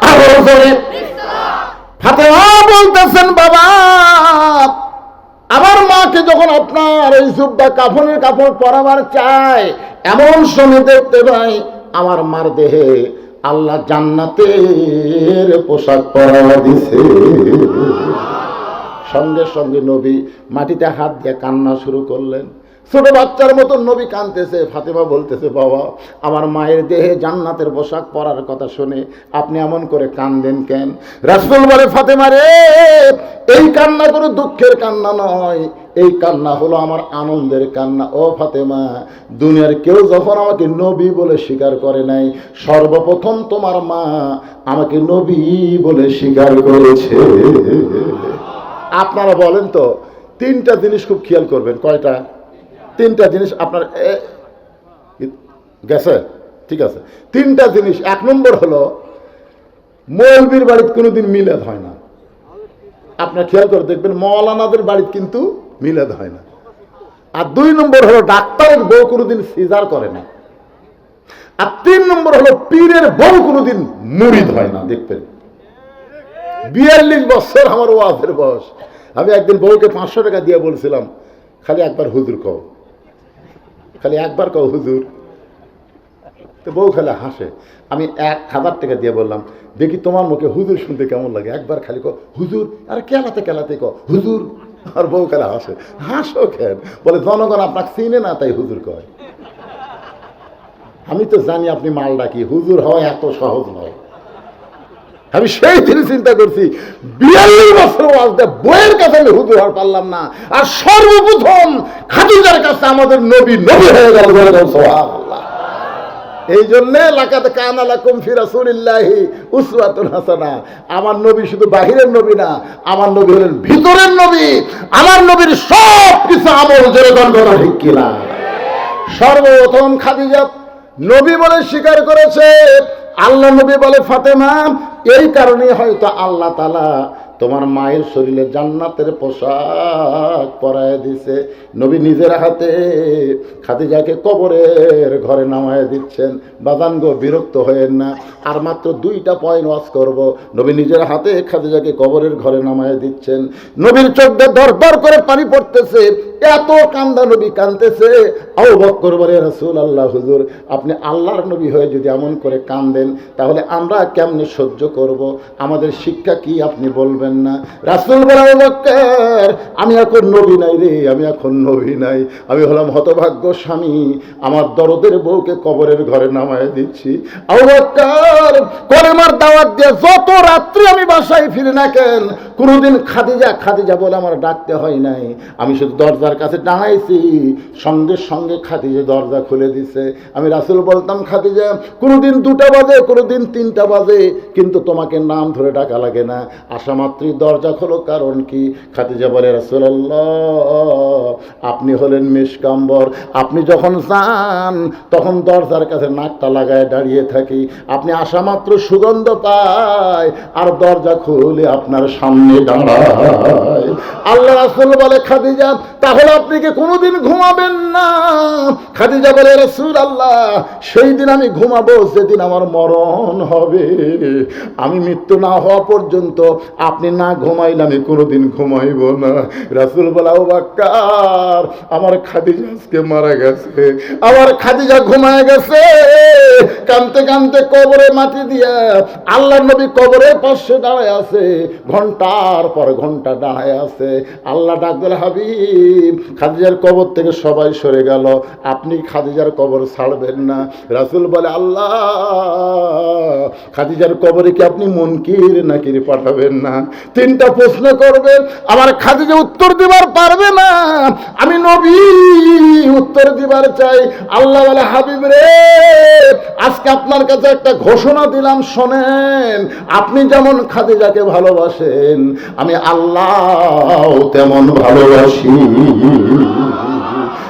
আরো জোরে। ফাতেমা বলতেছেন, বাবা আমার মাকে যখন আপনার এই জুব্বা কাফনের কাপড় পরাবার চায়, এমন সময় দেখতে পাই আমার মার দেহে আল্লাহ জান্নাতের পোশাক পরা দিছে। সঙ্গে সঙ্গে নবী মাটিতে হাত দিয়ে কান্না শুরু করলেন। ছোট বাচ্চার মতো নবী কাঁদতেছে। ফাতেমা বলতেছে, বাবা আমার মায়ের দেহে জান্নাতের পোশাক পরার কথা শুনে আপনি এমন করে কাঁদেন কেন? রাসূল বলে, ফাতেমা রে, এই কান্না কোনো দুঃখের কান্না নয়, এই কান্না হলো আমার আনন্দের কান্না। ও ফাতেমা, দুনিয়ার কেউ যখন আমাকে নবী বলে স্বীকার করে নাই, সর্বপ্রথম তোমার মা আমাকে নবী বলে স্বীকার করেছে। আপনারা বলেন তো, 3টা জিনিস খুব খেয়াল করবেন। কয়টা? 3টা জিনিস আপনার গেছে? ঠিক আছে, 3টা জিনিস। 1 নম্বর হলো মৌলবীর বাড়িতে কোনোদিন মিলাদ হয় না। আপনার খেয়াল করে দেখবেন মৌলানাদের বাড়িতে কিন্তু মিলাদ হয় না। আর 2 নম্বর হলো ডাক্তারের বউ কোনোদিন সিজার করে না। আর 3 নম্বর হলো পীরের বউ কোনোদিন মুরিদ হয় না। দেখবেন 42 বছর আমার ওয়াজের বয়স। আমি একদিন বউকে 500 টাকা দিয়ে বলছিলাম, খালি একবার হুজুর কও, খালি একবার কও হুজুর। তো বউ খালি হাসে। আমি 1000 টাকা দিয়ে বললাম, দেখি তোমার মুখে হুজুর শুনতে কেমন লাগে, একবার খালি কও হুজুর। আর কেলাতে কেলাতে কও হুজুর। আর বউ খালি হাসে। হাসো কেন? বলে জনগণ আপনাকে চিনে না তাই হুজুর কয়। আমি তো জানি আপনি মাল ডাকি, হুজুর হওয়া এত সহজ নয়। আমি সেই দিন চিন্তা করছি 42 বছর ওয়াজে বইয়ের কাছে আমি হুজুর হওয়ার পারলাম না, আর সর্বপ্রথম খাদিজার কাছে আমাদের নবী নবী হয়ে গেল। সুবহানাল্লাহ। এই জন্যে লাকাদ কানা লাকুম ফি রাসূলিল্লাহি উসওয়াতুন হাসানাহ। আমার নবী শুধু বাহিরের নবী না, আমার নবী হলেন ভিতরের নবী। আমার নবীর সব কিছু আমল যেরকম করা ঠিক কিনা? সর্বপ্রথম খাদিজা নবী বলে স্বীকার করেছে। আল্লাহ নবী বলে, ফাতেমা এই কারণে হয়তো আল্লাহ তাআলা তোমার মায়ের শরীরে জান্নাতের পোশাক পরায় দিছে। নবী নিজের হাতে খাদিজাকে কবরের ঘরে নামায় দিচ্ছেন। বাজান গো, বিরক্ত হয়েন না, আর মাত্র 2টা পয়েন্ট ওয়াজ করব। নবী নিজের হাতে খাদিজাকে কবরের ঘরে নামায় দিচ্ছেন। নবীর চোখ দিয়ে দরদর করে পানি পড়তেছে, এত কান্দা নবী কাঁদতেছে। আবু বকর বলে, রাসূলুল্লাহ, হুজুর আপনি আল্লাহর নবী হয়ে যদি এমন করে কাঁদেন তাহলে আমরা কেমনে সহ্য করব? আমাদের শিক্ষা কি আপনি বলবেন না? রাসূল বলে, আবু বকর আমি এখন নবী নাই রে, আমি এখন নবী নাই, আমি হলাম হতভাগ্য স্বামী, আমার দরদের বউকে কবরের ঘরে নামায় দিচ্ছি। আবু বকর কলেমার দাওয়াত দিয়ে যত রাত্রি আমি বাসায় ফিরে না কেন, কোনোদিন খাদিজা খাদিজা বলে আমার ডাকতে হয় নাই। আমি শুধু দরজার কাছে দাঁড়াইছি, সঙ্গে সঙ্গে খাদিজা দরজা খুলে দিছে। আমি রাসূল বলতাম, খাদিজা কোনোদিন 2টা বাজে, কোনোদিন 3টা বাজে, কিন্তু তোমাকে নাম ধরে ডাকা লাগে না, আসা মাত্রই দরজা খোলো, কারণ কি? খাদিজা বলে, রাসূলুল্লাহ আপনি হলেন মিশকাম্বর, আপনি যখন যান তখন দরজার কাছে নাকটা লাগায় দাঁড়িয়ে থাকি, আপনি আসা মাত্র সুগন্ধ পায় আর দরজা খুলে আপনার সামনে দাঁড়ায়। আল্লাহ রাসূল বলে, খাদিজা তাহলে আপনি কি কোনোদিন ঘুমাবেন না? খাদিজা বলে, রাসূলুল্লাহ সেই দিন আমি ঘুমাবো যেদিন আমার মরণ হবে, আমি মৃত্যু না হওয়া পর্যন্ত আপনি না ঘুমাইলে আমি কোনোদিন ঘুমাইব না। রাসূল বলে, আবু বকর আমার খাদিজা আজকে মারা গেছে, আমার খাদিজা ঘুমায় গেছে। কানতে কানতে কবরে মাটি দিয়া আল্লাহর নবী কবরের পাশে দাঁড়ায় আছে, ঘন্টার পর ঘন্টা দাঁড়ায় আছে। আল্লাহ ডাক দিল, হাবিব খাদিজার কবর থেকে সবাই সরে গেল, আপনি খাদিজার কবর ছাড়বেন না। রাসূল বলে, আল্লাহ খাদিজার কবরে কি আপনি মুনকির নাকির পাঠাবেন না? 3টা প্রশ্ন করবেন, আমার খাদিজা উত্তর দিবার পারবে না, আমি নবী উত্তর দিবার চাই। আল্লাহ বলে, হাবিব রে আজকে আপনার কাছে একটা ঘোষণা দিলাম, শোনেন, আপনি যেমন খাদিজাকে ভালোবাসেন আমি আল্লাহ তেমন ভালোবাসি।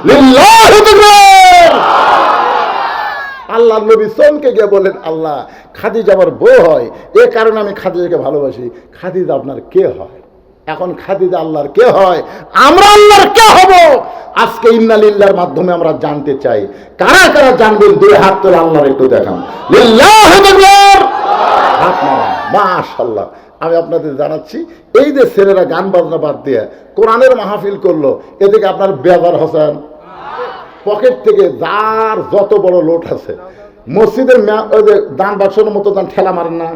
লিল্লাহি তাকবীর। আল্লাহ নবী চমকে গিয়ে বলেন, আল্লাহ খাদিজা আমার বউ হয়, এ কারণে আমি খাদিজাকে ভালোবাসি। খাদিজা আপনার কে হয়? এখন খাদিজা আল্লাহর কে হয়? আমরা আল্লাহর কে হব? আজকে ইন্না লিল্লাহর মাধ্যমে আমরা জানতে চাই, কারা কারা জানবেন? 2 হাত তুলে আল্লাহর একটু দেখান। লিল্লাহি তাকবীর। হাত নামান। মাশাআল্লাহ। আমি আপনাদের জানাচ্ছি, এই যে ছেলেরা গান বাজনা বাদ দিয়ে কোরআনের মাহফিল করলো, এদিকে আপনার বেজার হোসেন পকেট থেকে যার যত বড় লোট আছে, মসজিদের দান বাক্সের মতো দান ঠেলা মারেন না,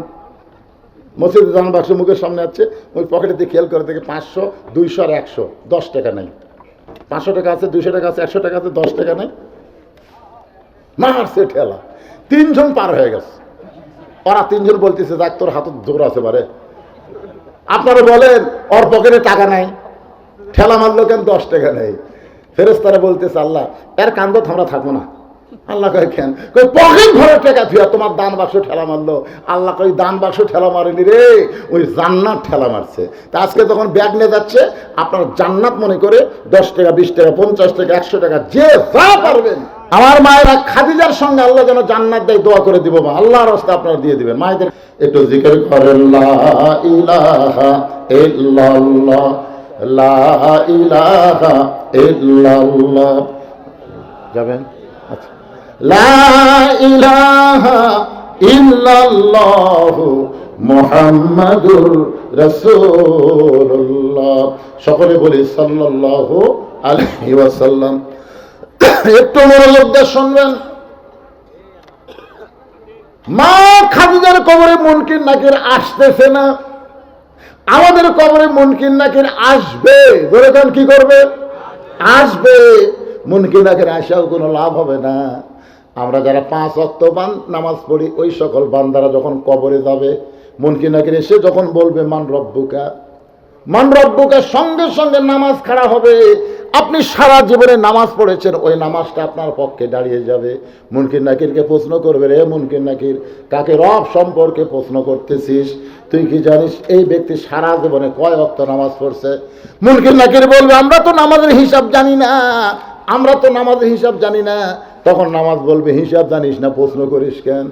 মসজিদের দান বাক্স মুখের সামনে আছে, ওই পকেটে দিয়ে খেয়াল করে দেখে 500, 200 আর 100, 10 টাকা নেই। 500 টাকা আছে, 200 টাকা আছে, 100 টাকা আছে, 10 টাকা নেই, মারছে ঠেলা। 3 জন পার হয়ে গেছে। ওরা 3 জন বলতেছে, যাক তোর হাতে জোর আছে বারে। আপনারা বলেন ওর পকেটে টাকা নাই, ঠেলা মারলো কেন? 10 টাকা নেই। ফেরেশতারা বলতেছে, আল্লাহ এর কান্দ আমরা থাকবো না। আল্লাহ কয় কেন? কই পকেট ভরে টাকা থুয়া তোমার দান বাক্স ঠেলা মারলো। আল্লাহ কই দান বাক্স ঠেলা মারেনি রে, ওই জান্নাত ঠেলা মারছে। তা আজকে তখন ব্যাগ নিয়ে যাচ্ছে, আপনার জান্নাত মনে করে 10 টাকা, 20 টাকা, 50 টাকা, 100 টাকা, যে যা পারবেন। আমার মায়েরা খাদিজার সঙ্গে আল্লাহ যেন জান্নাত দেয় দোয়া করে দিব, আল্লাহর রাস্তায় আপনারা দিয়ে দিবেন। মায়েদের একটু জিকির করেন, লা ইলাহা ইল্লাল্লাহ, লা ইলাহা ইল্লাল্লাহ। যাবেন? আচ্ছা। লা ইলাহা ইল্লাল্লাহ মুহাম্মাদুর রাসূলুল্লাহ। সকলে বলি সাল্লাল্লাহু আলাইহি ওয়াসাল্লাম। একটু মনোযোগ দিয়ে শুনবেন। মা খাদিজার কবরে মুনকির নাকির আসতেছে না, আমাদের কবরে মুনকির নাকির আসবে। বলেন কি করবে? আসবে। মুনকির নাকির আসাও কোনো লাভ হবে না। আমরা যারা 5 ওয়াক্ত নামাজ পড়ি, ওই সকল বান্দারা যখন কবরে যাবে, মুনকির নাকির এসে যখন বলবে মান রব্বুকা, মান রব্বুকা, সঙ্গে সঙ্গে নামাজ খাড়া হবে। আপনি সারা জীবনে নামাজ পড়েছেন, ওই নামাজটা আপনার পক্ষে দাঁড়িয়ে যাবে। মুনকির নাকিরকে প্রশ্ন করবে, রে মুনকির নাকির, কাকে রব সম্পর্কে প্রশ্ন করতেছিস? তুই কি জানিস এই ব্যক্তি সারা জীবনে কয় ওয়াক্ত নামাজ পড়ছে? মুনকির নাকির বলবে, আমরা তো নামাজের হিসাব জানি না, আমরা তো নামাজের হিসাব জানি না। তখন নামাজ বলবে, হিসাব জানিস না, প্রশ্ন করিস কেন?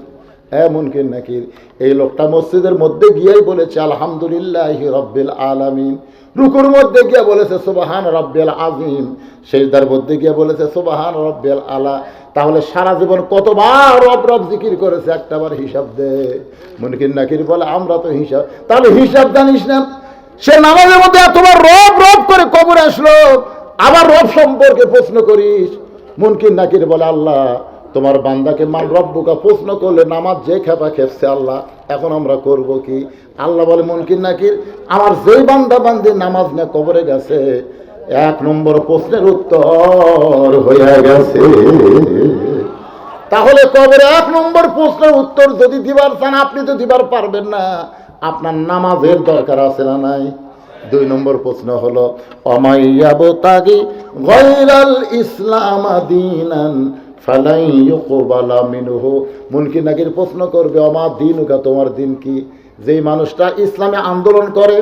মুনকির নাকির, এই লোকটা মসজিদের মধ্যে গিয়েই বলেছে আলহামদুলিল্লাহি রাব্বিল আলামিন, রুকুর মধ্যে গিয়ে বলেছে সুবহান রাব্বিল আযীম, সিজদার মধ্যে গিয়ে বলেছে সুবহান রাব্বিল আলা। তাহলে সারা জীবন কতবার রব রব জিকির করেছে, একটাবার হিসাব দে। মুনকির নাকির বলে আমরা তো হিসাব, তাহলে হিসাব জানিস না? সে নামাজের মধ্যে এতবার রব রব করে কবর আসলো, আবার রব সম্পর্কে প্রশ্ন করিস। মুনকির নাকির বলে আল্লাহ তোমার বান্দাকে মান রব্বুকা প্রশ্ন করলে নামাজ যে খেপা খেপছে আল্লাহ, এখন আমরা করব কি? আল্লাহ বলে মুনকির নাকির, আমার যেই বান্দা বান্দি নামাজ না কবরে গেছে, 1 নম্বর প্রশ্নের উত্তর হয়ে গেছে। তাহলে কবরে 1 নম্বর প্রশ্নের উত্তর যদি দিবার চান, আপনি তো দিবার পারবেন না, আপনার নামাজের দরকার আছে না নাই? 2 নম্বর প্রশ্ন হলো অমাইয়াবতাগি গায়রাল ইসলাম দীনান ফালাই ইউকবালা মিনহু। মুনকির নাকির প্রশ্ন করবে অমা দীনুকা, তোমার দিন কি? যেই মানুষটা ইসলামে আন্দোলন করে,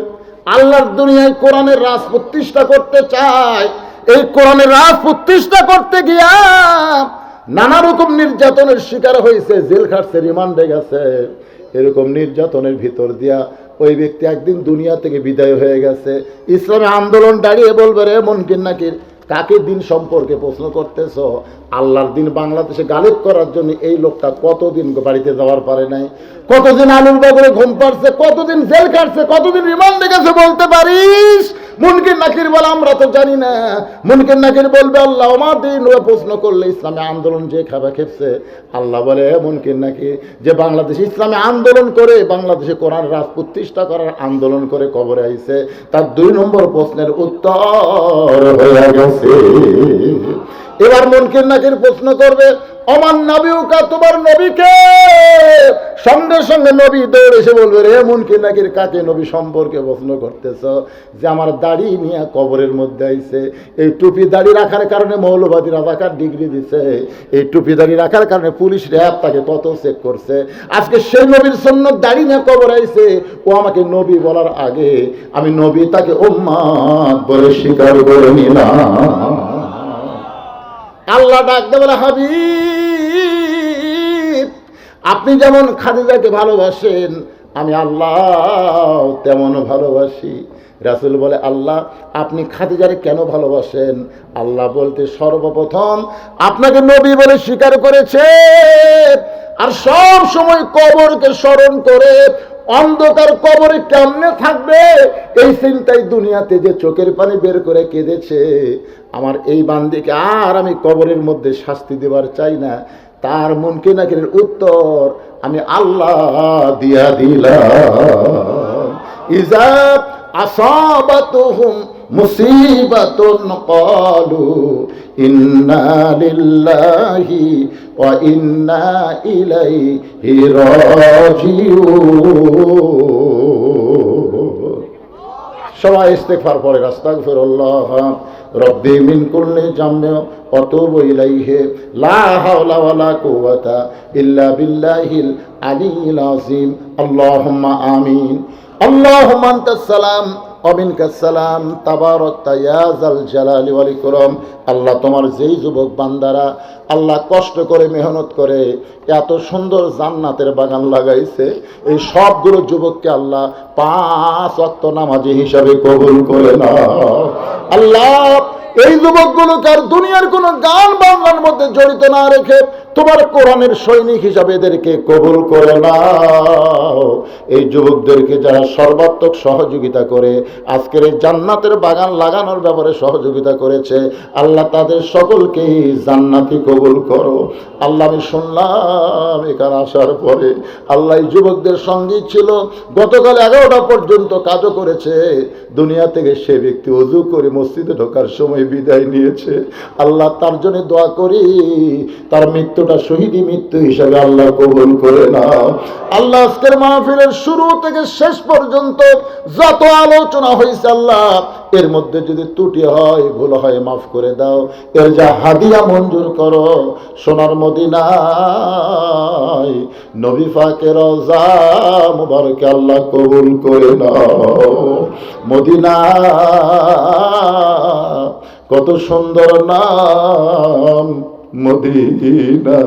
আল্লাহর দুনিয়ায় কোরআনের রাজ প্রতিষ্ঠা করতে চায়, এই কোরআনের রাজ প্রতিষ্ঠা করতে গিয়া নানা রকম নির্যাতনের শিকার হয়েছে, জেল খাটছে, রিমান্ডে গেছে, এরকম নির্যাতনের ভিতর দিয়া ওই ব্যক্তি একদিন দুনিয়া থেকে বিদায় হয়ে গেছে। ইসলামে আন্দোলন দাঁড়িয়ে বলবে রে মুনকির নাকির, কাকে দিন সম্পর্কে প্রশ্ন করতেছ? আল্লাহর দিন বাংলাদেশে গালিব করার জন্য এই লোকটা কতদিন বাড়িতে যাওয়ার পারে নাই, কতদিন আলুর বাবুরে ঘুম পাড়ছে, কতদিন জেল কাটছে, কতদিন রিমান্ডে গেছে, বলতে পারিস? মুনকির নাকির বলে আমরা তো জানি না। মুনকির নাকির বলবে আল্লাহ আমার দিন প্রশ্ন করলে ইসলামে আন্দোলন যে খাবা খেপছে, আল্লাহ বলে মুনকির নাকির, যে বাংলাদেশে ইসলামে আন্দোলন করে, বাংলাদেশে কোরআন রাজ প্রতিষ্ঠা করার আন্দোলন করে কবরে আইছে, তার 2 নম্বর প্রশ্নের উত্তর হয়ে গেছে। এবার মুনকির নাকির প্রশ্ন করবে অমান নবীকা, তোমার নবীকে? সঙ্গে সঙ্গে নবী দৌড়ে এসে বলবে রে মুনকির নাকির, কাকে নবী সম্পর্কে প্রশ্ন করতেছ? যে আমার দাড়ি নিয়ে কবরের মধ্যে আইছে, এই টুপি দাড়ি রাখার কারণে মৌলবাদী রাজাকার ডিগ্রি দিছে, এই টুপি দাড়ি রাখার কারণে পুলিশ র্যাব তাকে কত চেক করছে, আজকে সেই নবীর সুন্নত দাড়ি নিয়ে কবর আইছে, ও আমাকে নবী বলার আগে আমি নবী তাকে উম্মত বলে স্বীকার করে নিলাম। আল্লাহ ডাক দেবে হাবিব, আপনি যেমন খাদিজাকে ভালোবাসেন, আমি আল্লাহ তেমন ভালোবাসি। রাসূল বলে আল্লাহ আপনি খাদিজারে কেন ভালোবাসেন? আল্লাহ বলতে সর্বপ্রথম আপনাকে নবী বলে স্বীকার করেছে, আর সব সময় কবরকে স্মরণ করে অন্ধকার কবরে কেমনে থাকবে এই চিন্তায় দুনিয়াতে যে চোখের পানি বের করে কেঁদেছে, আমার এই বান্দিকে আর আমি কবরের মধ্যে শাস্তি দেবার চাই না। তার মুনকির নাকিরের উত্তর আমি আল্লাহ দিয়া দিলাম। ইজা আসাবাতুহুম মুসিবাতুন ক্বালু ইন্না লিল্লাহি ওয়া ইন্না ইলাইহি রাজিউন। সবাই ইস্তেগফার পড়ে, আস্তাগফিরুল্লাহ রব্বি মিন কুল্লি জামে ওয়া তুবু ইলাইহি লা হাওলা ওয়ালা কুওয়াতা ইল্লা বিল্লাহিল আলিয়্যিল আযীম। আল্লাহুম্মা আমিন। আল্লাহুম্মা আনতাস সালাম ওয়া মিনকাস সালাম তাবারাকতা ইয়া যাল জালালি ওয়াল ইকরাম। আল্লাহ তোমার যেই যুবক বান্দারা আল্লাহ কষ্ট করে মেহনত করে এত সুন্দর জান্নাতের বাগান লাগাইছে, এই সবগুলো যুবককে আল্লাহ 5 ওয়াক্ত নামাজি হিসাবে কবুল করে নাও। আল্লাহ এই যুবকগুলোকে আর দুনিয়ার কোনো গান বাংলার মধ্যে জড়িত না রেখে তোমার কোরআনের সৈনিক হিসাবে এদেরকে কবুল করে নাও। এই যুবকদেরকে যারা সর্বাত্মক সহযোগিতা করে আজকের এই জান্নাতের বাগান লাগানোর ব্যাপারে সহযোগিতা করেছে, আল্লাহ তাদের সকলকেই জান্নাতি কবুল করো। আল্লাহ আমি শুনলাম এখানে আসার পরে আল্লাহ এই যুবকদের সঙ্গী ছিল, গতকাল 11টা পর্যন্ত কাজও করেছে, দুনিয়া থেকে সে ব্যক্তি ওযু করে মসজিদে ঢোকার সময় বিদায় নিয়েছে। আল্লাহ তার জন্য দোয়া করি তার মৃত্যুটা শহীদি মৃত্যু হিসাবে আল্লাহ কবুল করে নাও। আল্লাহ আজকের মাহফিলের শুরু থেকে শেষ পর্যন্ত যত আলোচনা হয়েছে আল্লাহ এর মধ্যে যদি ত্রুটি হয় ভুল হয় মাফ করে দাও, এর যা হাদিয়া মঞ্জুর করো। সোনার মদিনায় নবী পাকের রওজা মুবারকে আল্লাহ কবুল করে নাও। মদিনা কত সুন্দর নাম, মদিনা।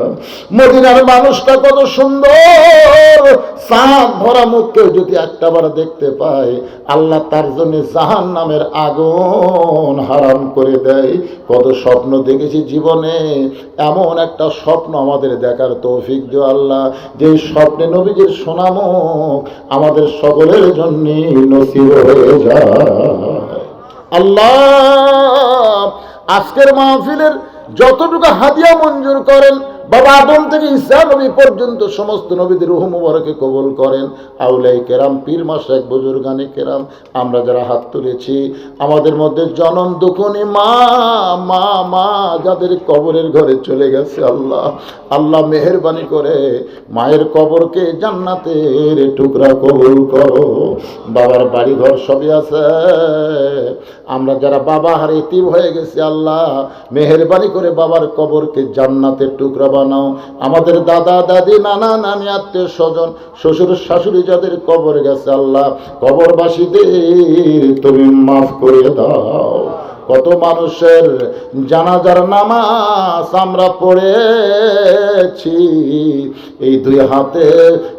মদিনার মানুষটা কত সুন্দর, সাত ভরা মুখকে যদি একটাবার দেখতে পায় আল্লাহ তার জন্য জাহান্নামের আগুন হারাম করে দেয়। কত স্বপ্ন দেখেছি জীবনে, এমন একটা স্বপ্ন আমাদের দেখার তৌফিক দিও আল্লাহ, যে স্বপ্নে নবীজির সুনামুখ আমাদের সকলের জন্য নসিব হয়ে যায়। আল্লাহ আজকের মাহফিলের যতটুকু হাদিয়া মঞ্জুর করেন, বাবা আদম থেকে ঈসা নবী পর্যন্ত সমস্ত নবীদের রূহ মুবারকে কবুল করেন। আউলাই কেরাম, পীর মাশায়েখ, বুজুর্গানে কেরাম, আমরা যারা হাত তুলেছি, আমাদের মধ্যে জনম দুঃখনী মা মা মা যাদের কবরের ঘরে চলে গেছে, আল্লাহ আল্লাহ মেহেরবানি করে মায়ের কবরকে জান্নাতের টুকরা কবুল করো। বাবার বাড়ি ঘর সবই আছে, আমরা যারা বাবা হারে ইতিম হয়ে গেছি, আল্লাহ মেহেরবানি করে বাবার কবরকে জান্নাতের টুকরা বানাও। আমাদের দাদা দাদি, নানা নানি, আত্মীয় স্বজন, শ্বশুর শাশুড়ি যাদের কবর গেছে, আল্লাহ কবরবাসীদের তুমি মাফ করে দাও। কত মানুষের জানাজার নামাজ আমরা পড়েছি, এই দুই হাতে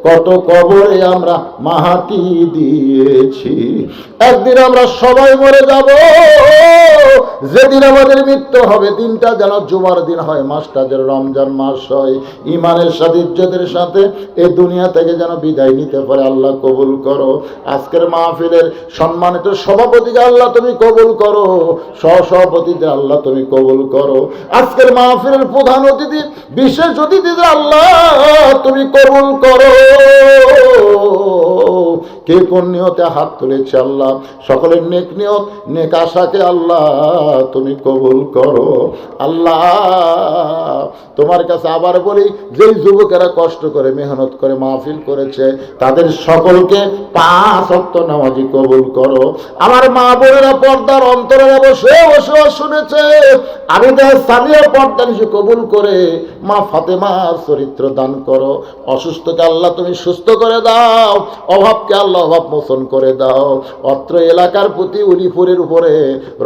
কত কবরে আমরা মাটি দিয়েছি। একদিন আমরা সবাই মরে যাব, যেদিন আমাদের মৃত্যু হবে দিনটা যেন জুমার দিন হয়, মাসটা যেন রমজান মাস হয়, ইমানের সাথে ইজ্জতের সাথে এই দুনিয়া থেকে যেন বিদায় নিতে পারে। আল্লাহ কবুল করো। আজকের মাহফিলের সম্মানিত সভাপতিকে আল্লাহ তুমি কবুল করো, সহসভাপতিদের আল্লাহ তুমি কবুল করো। আজকের মাহফিলের প্রধান অতিথি, বিশেষ অতিথিদের আল্লাহ তুমি কবুল করো। কে কোন নিয়তে হাত তুলেছে আল্লাহ সকলের নেক নিয়ত, নেক আশাকে আল্লাহ তুমি কবুল করো। আল্লাহ তোমার কাছে আবার বলি, যেই যুবকেরা কষ্ট করে মেহনত করে মাহফিল করেছে তাদের সকলকে 5 ওয়াক্ত নামাজি কবুল করো। আমার মা বোনেরা পর্দার অন্তরে বসে বসে শুনেছে, আমি তার সামিয়া পর্দা নিশে কবুল করে মা ফাতেমার চরিত্র দান করো। অসুস্থকে আল্লাহ তুমি সুস্থ করে দাও, অভাবকে আল্লাহ অভাব মোচন করে দাও। অত্র এলাকার প্রতি উলিপুরের উপরে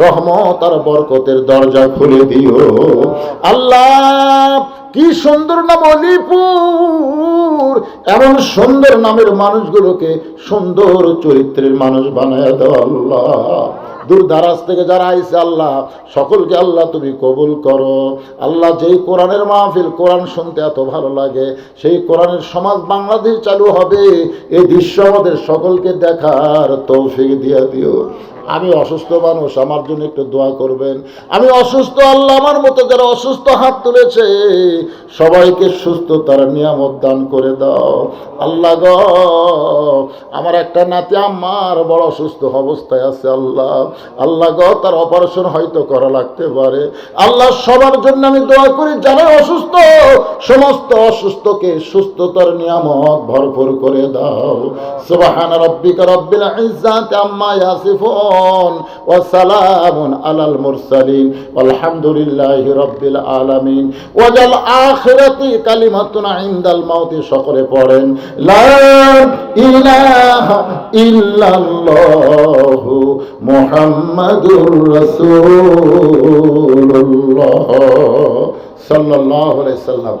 রহমত আর বরকতের দরজা খুলে দিও। আল্লাহ কি সুন্দর নাম অলিপুর, এমন সুন্দর নামের মানুষগুলোকে সুন্দর চরিত্রের মানুষ বানায় দাও। আল্লাহ দূর দারাজ থেকে যারা আইছে আল্লাহ সকলকে আল্লাহ তুমি কবুল করো। আল্লাহ যেই কোরআনের মাহফিল, কোরআন শুনতে এত ভালো লাগে, সেই কোরআনের সমাজ বাংলাদেশ চালু হবে, এই দৃশ্য আমাদের সকলকে দেখার তৌফিক দিয়ে দিও। আমি অসুস্থ মানুষ, আমার জন্য একটু দোয়া করবেন। আমি অসুস্থ, আল্লাহ আমার মতো যারা অসুস্থ হাত তুলেছে সবাইকে সুস্থতার নিয়ামত দান করে দাও। আল্লাহ গো, আমার একটা নাতি আমার বড় অসুস্থ অবস্থায় আছে, আল্লাহ আল্লাহ গো তার অপারেশন হয়তো করা লাগতে পারে। আল্লাহ সবার জন্য আমি দোয়া করি, যারা অসুস্থ সমস্ত অসুস্থকে সুস্থতার নিয়ামত ভরপুর করে দাও। সুবহান রাব্বিকা রাব্বিল ইজ্জাতি আম্মা ইয়াসিফুন ওয়া সালামুন আলাল মুরসালিন আলহামদুলিল্লাহি রাব্বিল আলামিন। ওয়াজাল আখিরাতি কালিমাতুন ইনদাল মাউতি। সকলে পড়েন লা ইলাহা ইল্লাল্লাহু মুহাম্মাদুর রাসূলুল্লাহ সাল্লাল্লাহু আলাইহি সাল্লাম।